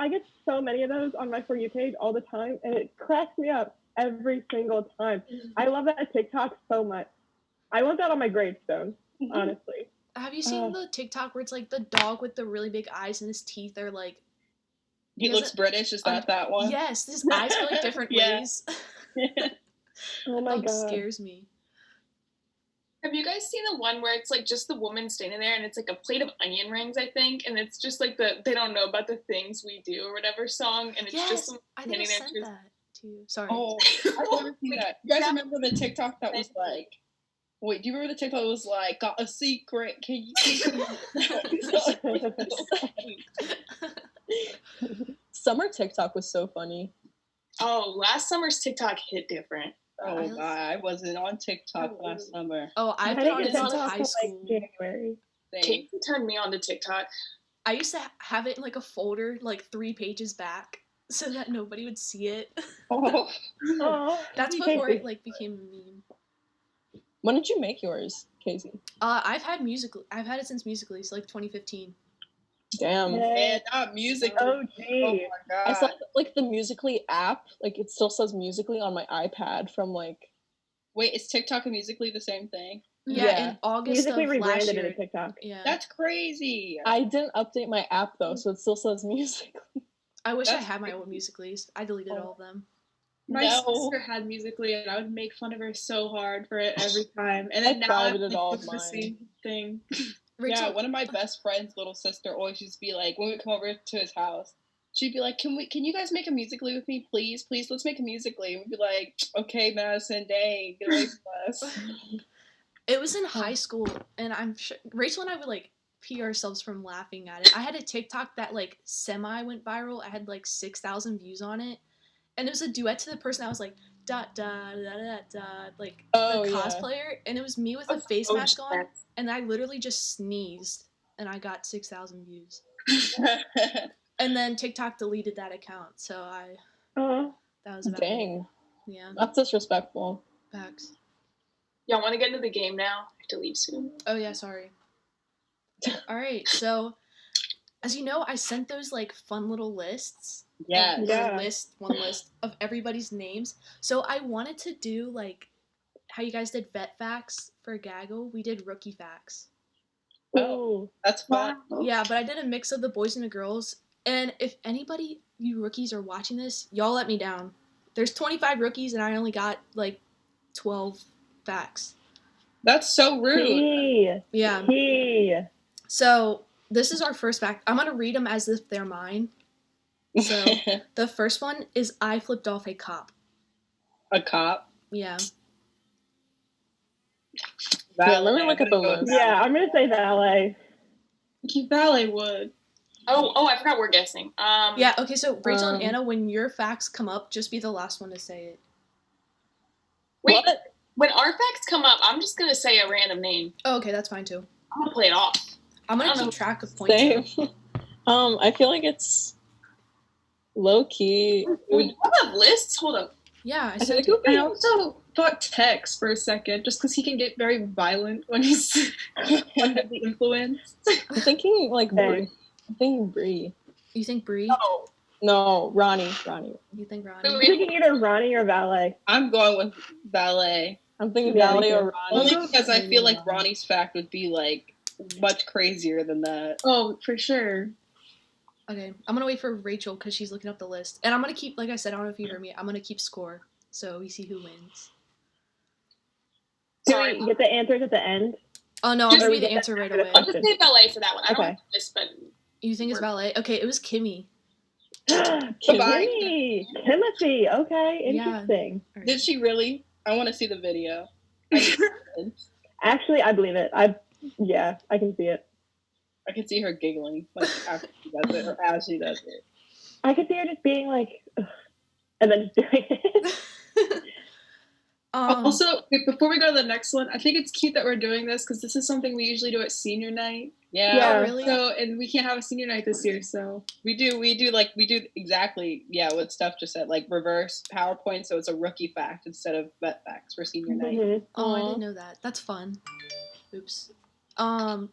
get so many of those on my For You page all the time, and it cracks me up every single time. I love that TikTok so much. I want that on my gravestone, honestly. Have you seen the TikTok where it's like the dog with the really big eyes and his teeth are like He looks British, is that one? yes, his eyes go like different Yeah. ways. Oh my Dog god. scares me. Have you guys seen the one where it's like just the woman standing there and it's like a plate of onion rings, I think, and it's just like the they don't know about the things we do or whatever song, and it's just Yes, some I think I standing there sent just- that to you. Sorry. Oh, I've never seen that. You guys remember the TikTok that was like, wait, do you remember the TikTok that was like, got a secret? Can you? Summer TikTok was so funny. Oh, last summer's TikTok hit different. Oh my, I wasn't on TikTok last summer. Oh, I've been on it since high school. January. Katie turned me on to TikTok. I used to have it in like a folder, like 3 pages back, so that nobody would see it. Oh, Oh, That's before it like became a meme. When did you make yours, Casey? I've had it since Musical.ly, so like 2015. Damn. And not Musical.ly. Oh, Oh gee. my god. I saw like the Musical.ly app, like it still says Musical.ly on my iPad from like. Wait, is TikTok and Musical.ly the same thing? Yeah, in August Musical.ly of last rebranded year. it to TikTok. Yeah. That's crazy. I didn't update my app though, so it still says Musical.ly. I wish I That's had my own Musical.lys. I deleted all of them. My No. sister had Musical.ly, and I would make fun of her so hard for it every time. And then I now I'm privated all of like, the mine. same thing. Rachel, Yeah, one of my best friend's little sister always used to be like, when we come over to his house, she'd be like, can you guys make a Musical.ly with me, please? Please, let's make a Musical.ly. And we'd be like, okay, Madison, dang, get away from us. it was in high school, and I'm sure Rachel and I would like pee ourselves from laughing at it. I had a TikTok that like semi went viral. I had like 6,000 views on it, and it was a duet to the person I was like dot dot dot dot dot like Oh, the yeah. cosplayer, and it was me with a face mask on, and I literally just sneezed, and I got 6,000 views. And then TikTok deleted that account, so Oh, that was about Dang, it. Yeah, that's disrespectful. facts. Y'all want to get into the game now? I have to leave soon. Oh yeah, sorry. All right, so as you know, I sent those like fun little lists. Yes. Yeah. One list of everybody's names. So I wanted to do like how you guys did vet facts for Gaggle. We did rookie facts. ooh. That's fun. Yeah, but I did a mix of the boys and the girls. And if anybody, you rookies, are watching this, y'all let me down. There's 25 rookies, and I only got like 12 facts. That's so rude. Key. Yeah. Key. So this is our first fact. I'm gonna read them as if they're mine. So the first one is I flipped off a cop. A cop. Yeah. Yeah, let me look at the list. Yeah, I'm gonna say valet. Valet would. Oh, I forgot we're guessing. Yeah, okay, so Rachel and Um, Anna, when your facts come up, just be the last one to say it. Wait, What? when our facts come up, I'm just gonna say a random name. Oh, okay, that's fine too. I'm gonna play it off. I'm gonna I don't keep know. track of points. Same. though. I feel like it's low key. We have lists. Hold up. Yeah, I I feel sent like it would it. I be also thought Tex for a second, just because he can get very violent when he's under the influence. I'm thinking like Same. Brie. I'm thinking Brie. You think Bree? Oh, No, Ronnie. You think Ronnie? Wait, I'm thinking either Ronnie or valet. I'm going with valet. I'm thinking Yeah, Valet me or too. Ronnie. Only because I feel like Ronnie's fact would be like much crazier than that. Oh, for sure. Okay, I'm gonna wait for Rachel because she's looking up the list. And I'm gonna keep, like I said, I don't know if you heard me, I'm gonna keep score. So we see who wins. Do sorry. we get the answers at the end? Oh no, I'm Just gonna read read the the answer right answer. away. I'll just say valet for that one. I don't Okay. know this, but You think it's valet? Okay, it was Kimmy. Kimmy. Timothy. Okay, interesting. All right. Did she really? I want to see the video. Actually, I believe it. I can see it. I can see her giggling like after she does it or as she does it. I could see her just being like, ugh, and then just doing it. Also, before we go to the next one, I think it's cute that we're doing this because this is something we usually do at senior night. Yeah, Yeah. Oh, really? So, and we can't have a senior night this year, so we do exactly what Steph just said, like reverse PowerPoint, so it's a rookie fact instead of vet facts for senior night. Mhm. Oh, I Aw. didn't know that. That's fun. Oops.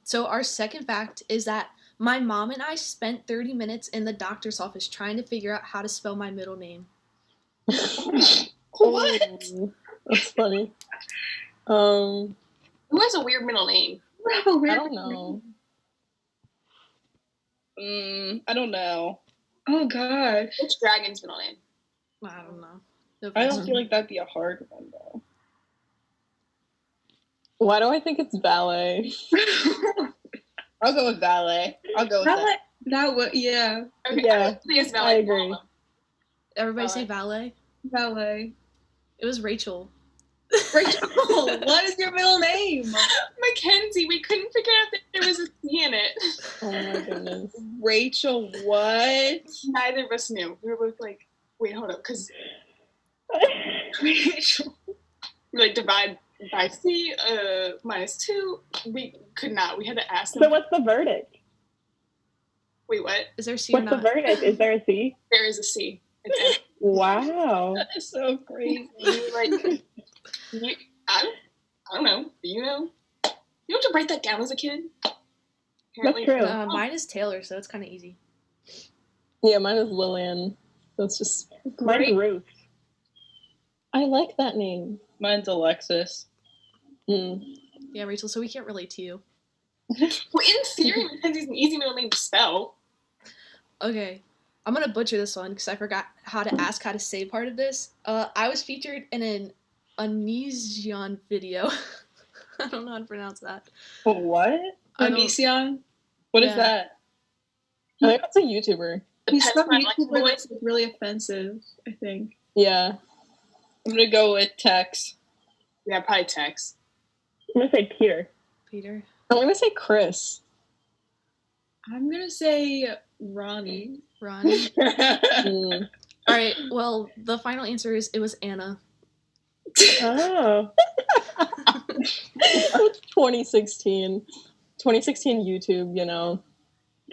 So our second fact is that my mom and I spent 30 minutes in the doctor's office trying to figure out how to spell my middle name. What? Oh, that's funny. who has a weird middle name? I don't know. I don't know. Oh gosh. Which dragon's middle name? I don't know. No I offense. don't feel like that'd be a hard one though. Why do I think it's valet? I'll go with valet. I'll go with that. That would, yeah, Okay, Yeah, I think it's valet. I agree. Everybody say valet. valet. It was Rachel. Rachel, what is your middle name? Mackenzie, we couldn't figure out that there was a C in it. Oh my goodness. Rachel, what? Neither of us knew. We were both like, wait, hold up, because Rachel. we like divide by C, -2. We could not. We had to ask them. So what's the verdict? Wait, what? Is there a C or What's the not? verdict? Is there a C? There is a C. It's Wow. That is so crazy. like, I I don't know. Do you know? You have to write that down as a kid? That's true. Mine is Taylor, so it's kind of easy. Yeah, mine is Lillian. That's just Mine's Ruth. I like that name. Mine's Alexis. Yeah, Rachel, so we can't relate to you. Well, in theory, Mackenzie's an easy middle name to spell. Okay. I'm going to butcher this one because I forgot how to say part of this. I was featured in an Onision video. I don't know how to pronounce that. What? Onision? What is Yeah. that? I think that's a YouTuber. He's That's some my YouTuber voice. that's like, really offensive, I think. Yeah. I'm gonna go with Tex. Yeah, probably Tex. I'm going to say Peter. Peter. I'm gonna say Chris. I'm gonna say Ronnie. Ronnie. Mm. All right. Well, the final answer is it was Anna. Oh. 2016 YouTube, you know.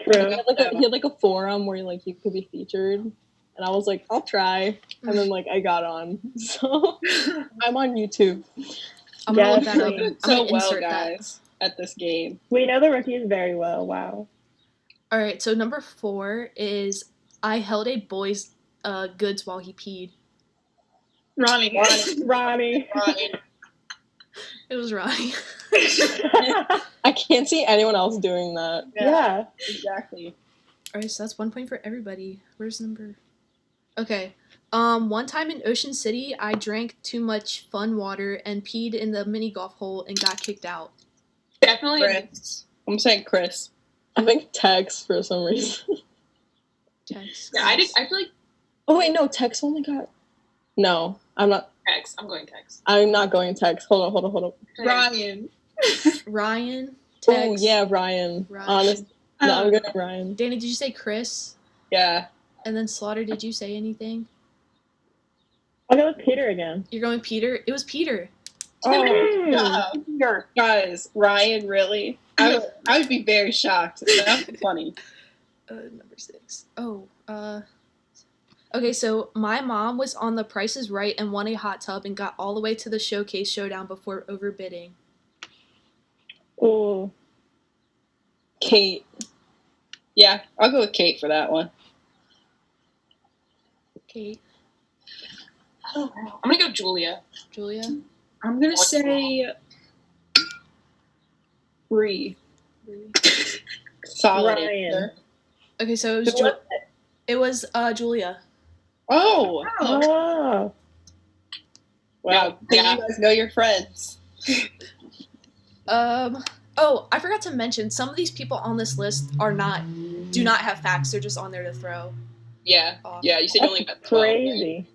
True. He had like a forum where like you could be featured, and I was like, I'll try, and then like I got on, so I'm on YouTube. I'm gonna look Yes, that up. please. I'm So gonna well, insert that. guys, at this game. We know the rookies very well. Wow. All right. So number 4 is I held a boy's goods while he peed. Ronnie. Ronnie. It was Ronnie. I can't see anyone else doing that. Yeah. Exactly. All right. So that's 1 point for everybody. Where's number? Okay. One time in Ocean City, I drank too much fun water and peed in the mini golf hole and got kicked out. Definitely. Chris. I'm saying Chris. I think Tex for some reason. Text. Yeah, I feel like Oh wait, no, Tex only got. No, I'm not. Tex. I'm going Tex. I'm not going Tex. Hold on. Ryan. Ryan. Oh Text. yeah, Ryan. Ryan. Honest. No, I'm going Ryan. Danny, did you say Chris? Yeah. And then Slaughter, did you say anything? I'll go with Peter again. You're going Peter? It was Peter. Oh, guys, Ryan, really? I would be very shocked. That's funny. Number 6. Oh, okay, so my mom was on The Price is Right and won a hot tub and got all the way to the showcase showdown before overbidding. Oh. Kate. Yeah, I'll go with Kate for that one. Kate. I don't know. I'm gonna go Julia. Julia. I'm gonna say Bree. Solid Ryan. answer. Okay, so it was Julia. Oh, Oh. wow. Yeah. You guys know your friends. Oh, I forgot to mention some of these people on this list do not have facts. They're just on there to throw Yeah. off. Yeah, you said you only got 12. Right? Crazy.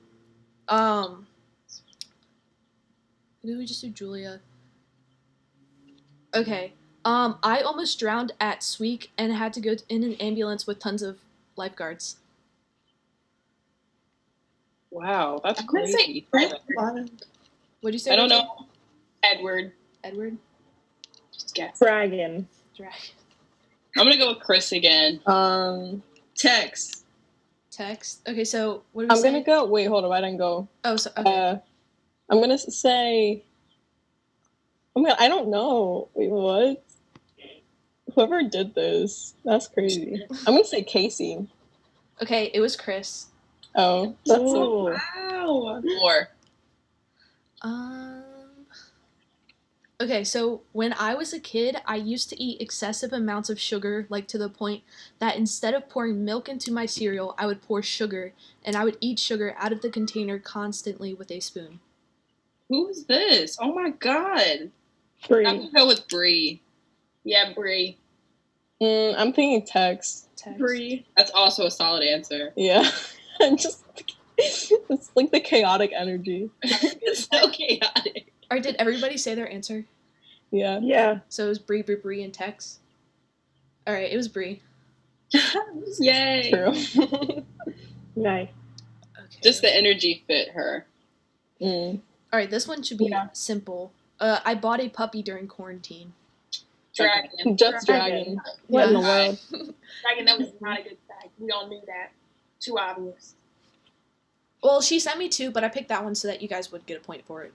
Did we just do Julia? Okay. I almost drowned at Sweek and had to go in an ambulance with tons of lifeguards. Wow, that's I'm gonna say crazy. What'd you say? I don't Rachel? know. Edward. Edward? Just guess. Dragon. Drag. I'm gonna go with Chris again. Tex. Text. Okay, so what do we I'm say? gonna go. Wait, hold on. I didn't go. Oh, so okay. I'm gonna say. Oh my god, I don't know. Wait, what? Whoever did this, that's crazy. I'm gonna say Casey. Okay, it was Chris. Oh, that's Ooh. Wow. 4. Okay, so when I was a kid, I used to eat excessive amounts of sugar, like to the point that instead of pouring milk into my cereal, I would pour sugar, and I would eat sugar out of the container constantly with a spoon. Who's this? Oh my god. Bree. I'm gonna go with Bree. Yeah, Bree. I'm thinking Tex. Text. Bree. That's also a solid answer. Yeah, I'm just. It's like the chaotic energy. It's so chaotic. Or did everybody say their answer? Yeah. Yeah. So it was Bree, and Tex. All right, it was Bree. Yay. True. Nice. Okay. Just the energy fit her. All right, this one should be Yeah. simple. I bought a puppy during quarantine. Dragon. Just Dragon. What in the Yeah. world? Dragon, that was not a good fact. We all knew that. Too obvious. Well, she sent me 2, but I picked that one so that you guys would get a point for it.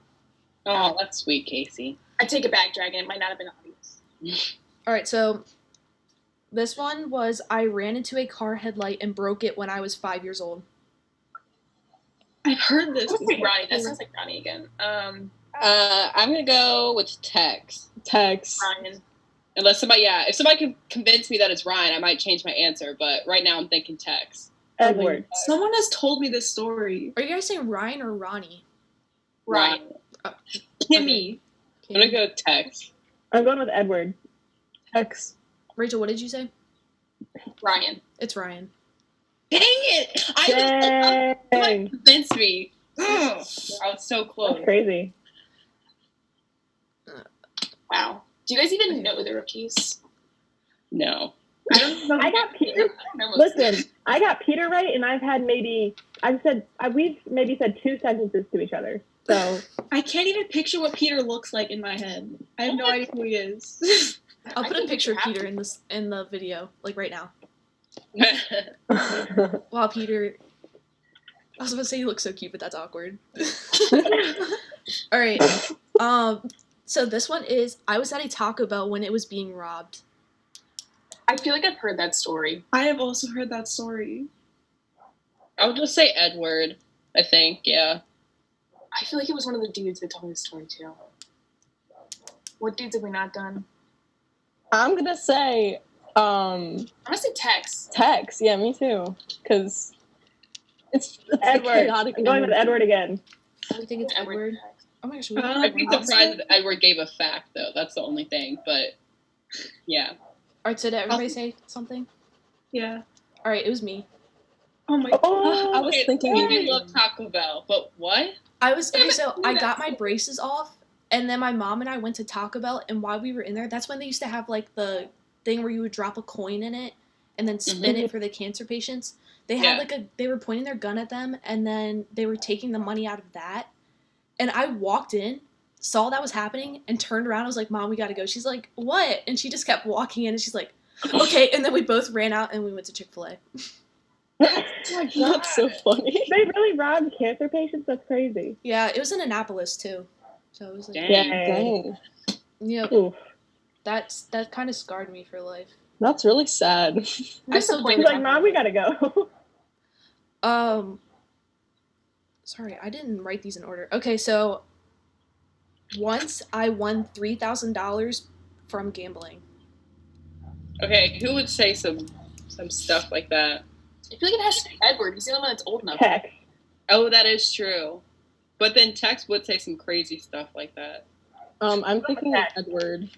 Oh, that's sweet, Casey. I take it back, Dragon. It might not have been obvious. All right, so this one was I ran into a car headlight and broke it when I was 5 years old. I've heard this. That sounds like Ronnie. That sounds like Ronnie again. I'm gonna go with Tex. Ryan. Unless if somebody can convince me that it's Ryan, I might change my answer. But right now, I'm thinking Tex. Edward. Someone has told me this story. Are you guys saying Ryan or Ronnie? Ryan. Kimmy. I'm gonna go Tex. I'm going with Edward. Tex. Rachel, what did you say? Ryan. It's Ryan. Dang it! Dang. Convinced me. I was so close. That's crazy. Wow. Do you guys even know the rookies? No. I don't know. I got Peter. Listen, I got Peter right, and we've maybe said 2 sentences to each other. So I can't even picture what Peter looks like in my head. I have no idea who he is. I'll put a picture of Peter in the video, like right now. Wow, Peter. I was gonna say you look so cute, but that's awkward. All right. So this one is I was at a Taco Bell when it was being robbed. I feel like I've heard that story. I have also heard that story. I would just say Edward. I think, yeah. I feel like it was one of the dudes that told me the story too. What dudes have we not done? I'm gonna say I'm gonna say Tex. Tex. Yeah, me too. Because it's Edward. I'm going with Edward again. I think it's Edward. Oh my gosh. I'd be surprised if Edward gave a fact, though. That's the only thing. But, yeah. All right, so did everybody say something? Yeah. All right, it was me. Oh my I was thinking you did love Taco Bell, but what? I got my braces off, and then my mom and I went to Taco Bell, and while we were in there, that's when they used to have, like, the thing where you would drop a coin in it and then spin it for the cancer patients. They had, they were pointing their gun at them, and then they were taking the money out of that. And I walked in, saw that was happening, and turned around. I was like, Mom, we gotta go. She's like, what? And she just kept walking in, and she's like, okay. And then we both ran out, and we went to Chick-fil-A. That's so funny. They really robbed cancer patients? That's crazy. Yeah, it was in Annapolis, too. So it was like, Dang. yeah, Oof. that kind of scarred me for life. That's really sad. I still do. She's like, Mom, we gotta go. Sorry, I didn't write these in order. Okay, so once I won $3,000 from gambling. Okay, who would say some stuff like that? I feel like it has to be Edward. He's the only one that's old enough. Tex. Oh, that is true. But then Tex would say some crazy stuff like that. I'm thinking of Edward.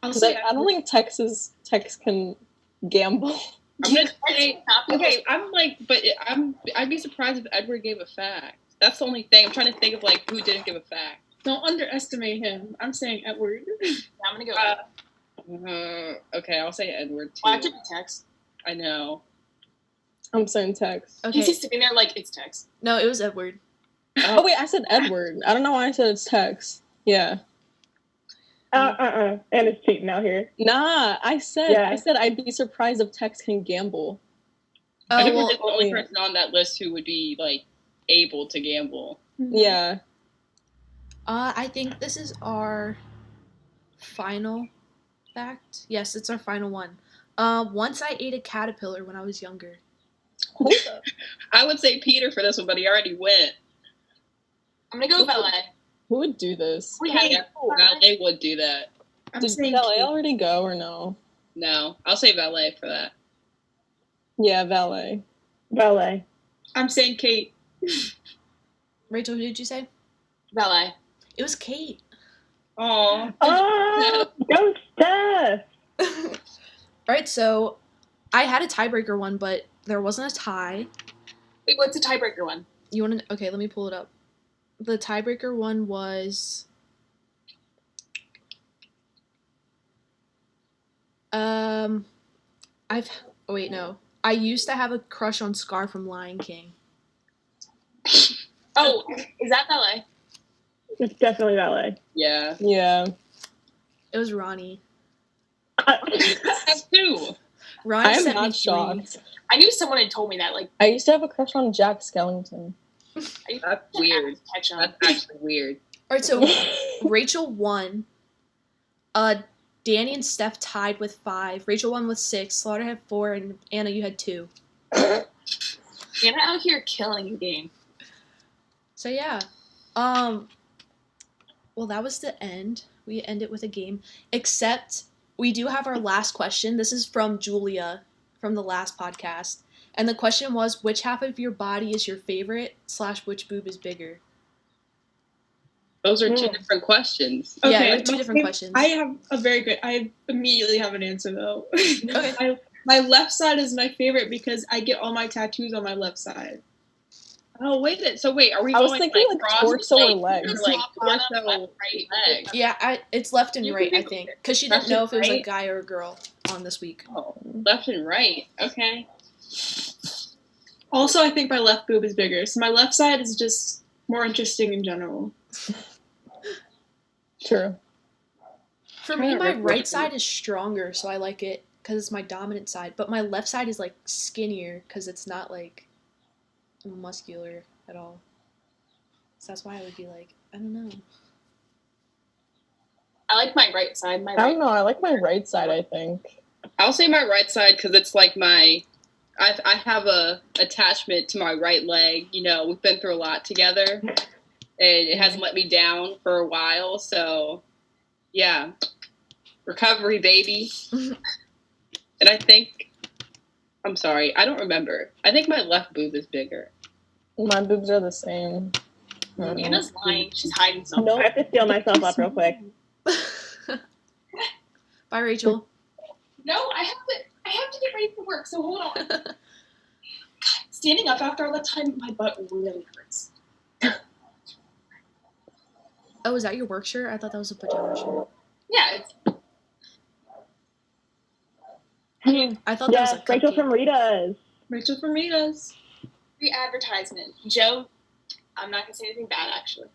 I'll 'Cause say I don't think Tex can gamble. I'm gonna say, okay, I'd be surprised if Edward gave a fact. That's the only thing. I'm trying to think of, like, who didn't give a fact. Don't underestimate him. I'm saying Edward. Yeah, I'm gonna go. Okay, I'll say Edward, too. Why would it be Tex? I know. I'm saying Tex. Okay. He's sitting there like, it's Tex. No, it was Edward. Oh, wait, I said Edward. I don't know why I said it's Tex. Yeah. And it's cheating out here. Nah, I said I'd be surprised if Tex can gamble. I think Oh, we're the only person on that list who would be, like, able to gamble. Yeah. I think this is our final fact. Yes, it's our final one. Once I ate a caterpillar when I was younger. I would say Peter for this one, but he already went. I'm gonna go valet. Who would do this? We had Valet would do that. Did Valet already go or no? No, I'll say Valet for that. Yeah, Valet. Valet. I'm saying Kate. Rachel, who did you say? valet. It was Kate. Aw. Oh, go Steph! Right, so I had a tiebreaker one, but there wasn't a tie. Wait, what's the tiebreaker one? You want to? Okay, let me pull it up. The tiebreaker one was. Oh wait, no. I used to have a crush on Scar from Lion King. Oh, is that valet? It's definitely valet. Yeah. Yeah. It was Ronnie. That's two. Ronnie I'm sent me not 3. shocked. I knew someone had told me that. Like, I used to have a crush on Jack Skellington. That's weird. catch on. That's actually weird. All right, so Rachel won Danny and Steph tied with 5. Rachel won with 6. Slaughter had 4, and Anna, you had 2. Anna out here killing the game. So yeah, well, that was the end. We end it with a game, except we do have our last question. This is from Julia from the last podcast, and the question was, which half of your body is your favorite / which boob is bigger? Those are 2 different questions. Yeah, they're 2 different questions. I immediately have an answer though. Okay. My left side is my favorite because I get all my tattoos on my left side. Oh, wait. So wait, are we I was going thinking like cross torso or legs? legs. Or like Bottom, torso, left, right, leg? Yeah, it's left and You right, can I do think, it. because she Left didn't know and if it was a right? guy or a girl on this week. Oh, left and right. Okay. Also, I think my left boob is bigger, so my left side is just more interesting in general. True. For me, my right side is stronger, so I like it because it's my dominant side. But my left side is like skinnier because it's not like muscular at all. So that's why I would be like, I don't know. I like my right side. I don't know. I like my right side, I think. I'll say my right side because it's like I have a attachment to my right leg. You know, we've been through a lot together, and it hasn't let me down for a while. So, yeah, recovery, baby. And I think, I'm sorry, I don't remember. I think my left boob is bigger. My boobs are the same. Anna's lying. She's hiding something. No, I have to steel myself up real quick. Bye, Rachel. No, I have to get ready for work, so hold on. God, standing up after all that time, my butt really hurts. Oh, is that your work shirt? I thought that was a pajama shirt. Yeah, I thought that was Yes, a Rachel cupcake. from Rita's. Rachel from Rita's. free advertisement. Joe, I'm not gonna say anything bad actually.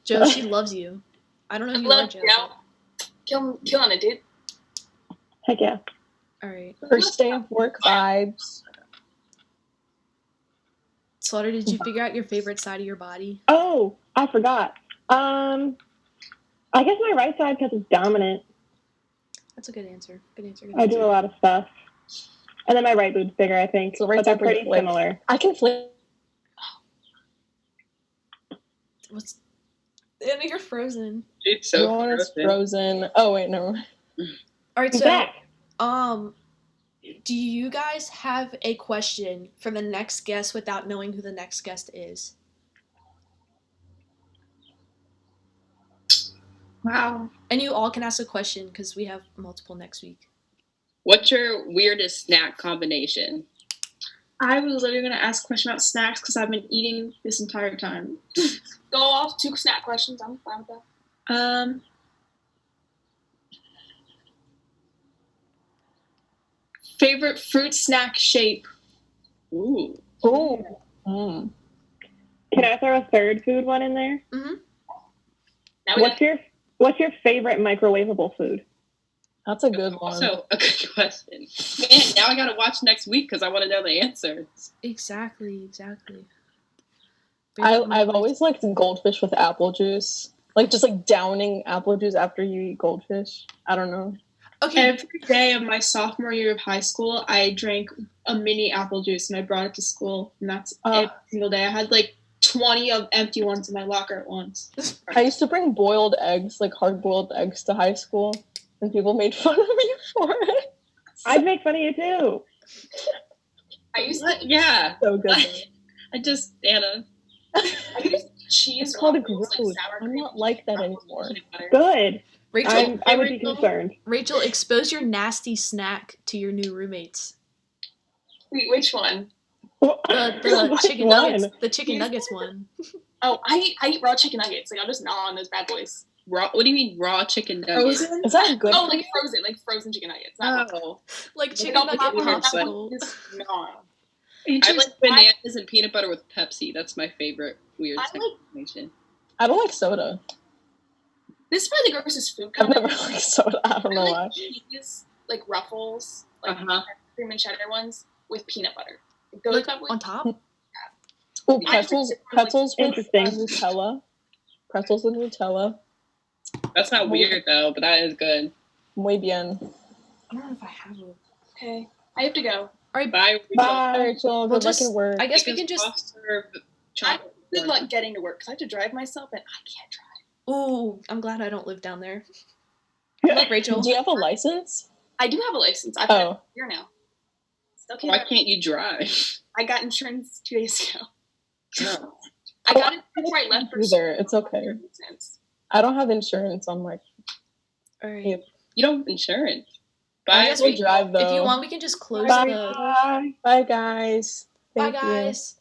Joe, she loves you. I don't know who you are, Love Joe. Killing it, dude. Heck yeah. All right. First day of work vibes. Slaughter, did you figure out your favorite side of your body? Oh, I forgot. I guess my right side because it's dominant. That's a good answer. Good answer. I do a lot of stuff. And then my right boob's bigger, I think. So right but they're side pretty flip. similar. I can flip. What's? Anna, you're frozen. It's so No one is frozen. frozen. Oh wait, no. All right, Who's so back? do you guys have a question for the next guest without knowing who the next guest is? Wow. And you all can ask a question because we have multiple next week. What's your weirdest snack combination? I was literally going to ask a question about snacks because I've been eating this entire time. Go off 2 snack questions. I'm fine with that. Favorite fruit snack shape? Ooh. Oh. Mm. Can I throw a third food one in there? Mm-hmm. Now we got What's your favorite microwavable food? That's a good one. Also, a good question. Man, now I gotta watch next week because I want to know the answer. Exactly. I've always liked goldfish with apple juice. Like just like downing apple juice after you eat goldfish. I don't know. Okay. Every day of my sophomore year of high school, I drank a mini apple juice and I brought it to school. And that's every single day. I had like 20 of empty ones in my locker at once. I used to bring boiled eggs, like hard-boiled eggs to high school, and people made fun of me for it. I'd make fun of you too. I used What? Yeah. So good. Anna. I used cheese. It's called a waffles, growth. sour I'm cream, not like that peanut anymore. butter. Good. Rachel, I would be concerned. Rachel, expose your nasty snack to your new roommates. Wait, which one? The Which chicken one? nuggets. The chicken nuggets one. Oh, I eat raw chicken nuggets. Like I'll just gnaw on those bad boys. Raw? What do you mean raw chicken nuggets? Frozen? Is that good? Oh, for like frozen chicken nuggets. Not raw. Oh, Like Like, chicken I'll nugget pop them out, popsicle. just gnaw. I like bananas and peanut butter with Pepsi. That's my favorite weird I snack like- combination. I don't like soda. This is probably the grossest food I've never combination. liked soda. I don't know I why. like cheese, like Ruffles, like cream and cheddar ones with peanut butter. Those Like bad boys. on top. Oh, I pretzels with Interesting. Nutella. Pretzels with Nutella. That's not weird though, but that is good. Muy bien. I don't know if I have one. Okay, I have to go. All right, Bye. Bye, Rachel. We'll Good luck just- at work. I guess we can just. Soft-serve I chocolate. good luck getting to work because I have to drive myself and I can't drive. Ooh, I'm glad I don't live down there. Good luck, Rachel. Do you have a license? I do have a license. I've had it for a year now. Still can't Why drive. can't you drive? I got insurance 2 days ago. No. I got it before I left for Either. It's okay. Since. I don't have insurance on my. All right. Yep. You don't have insurance. I Bye. guess We'll drive though. If you want, we can just close Bye. the. Bye, guys. Bye, Thank you. guys.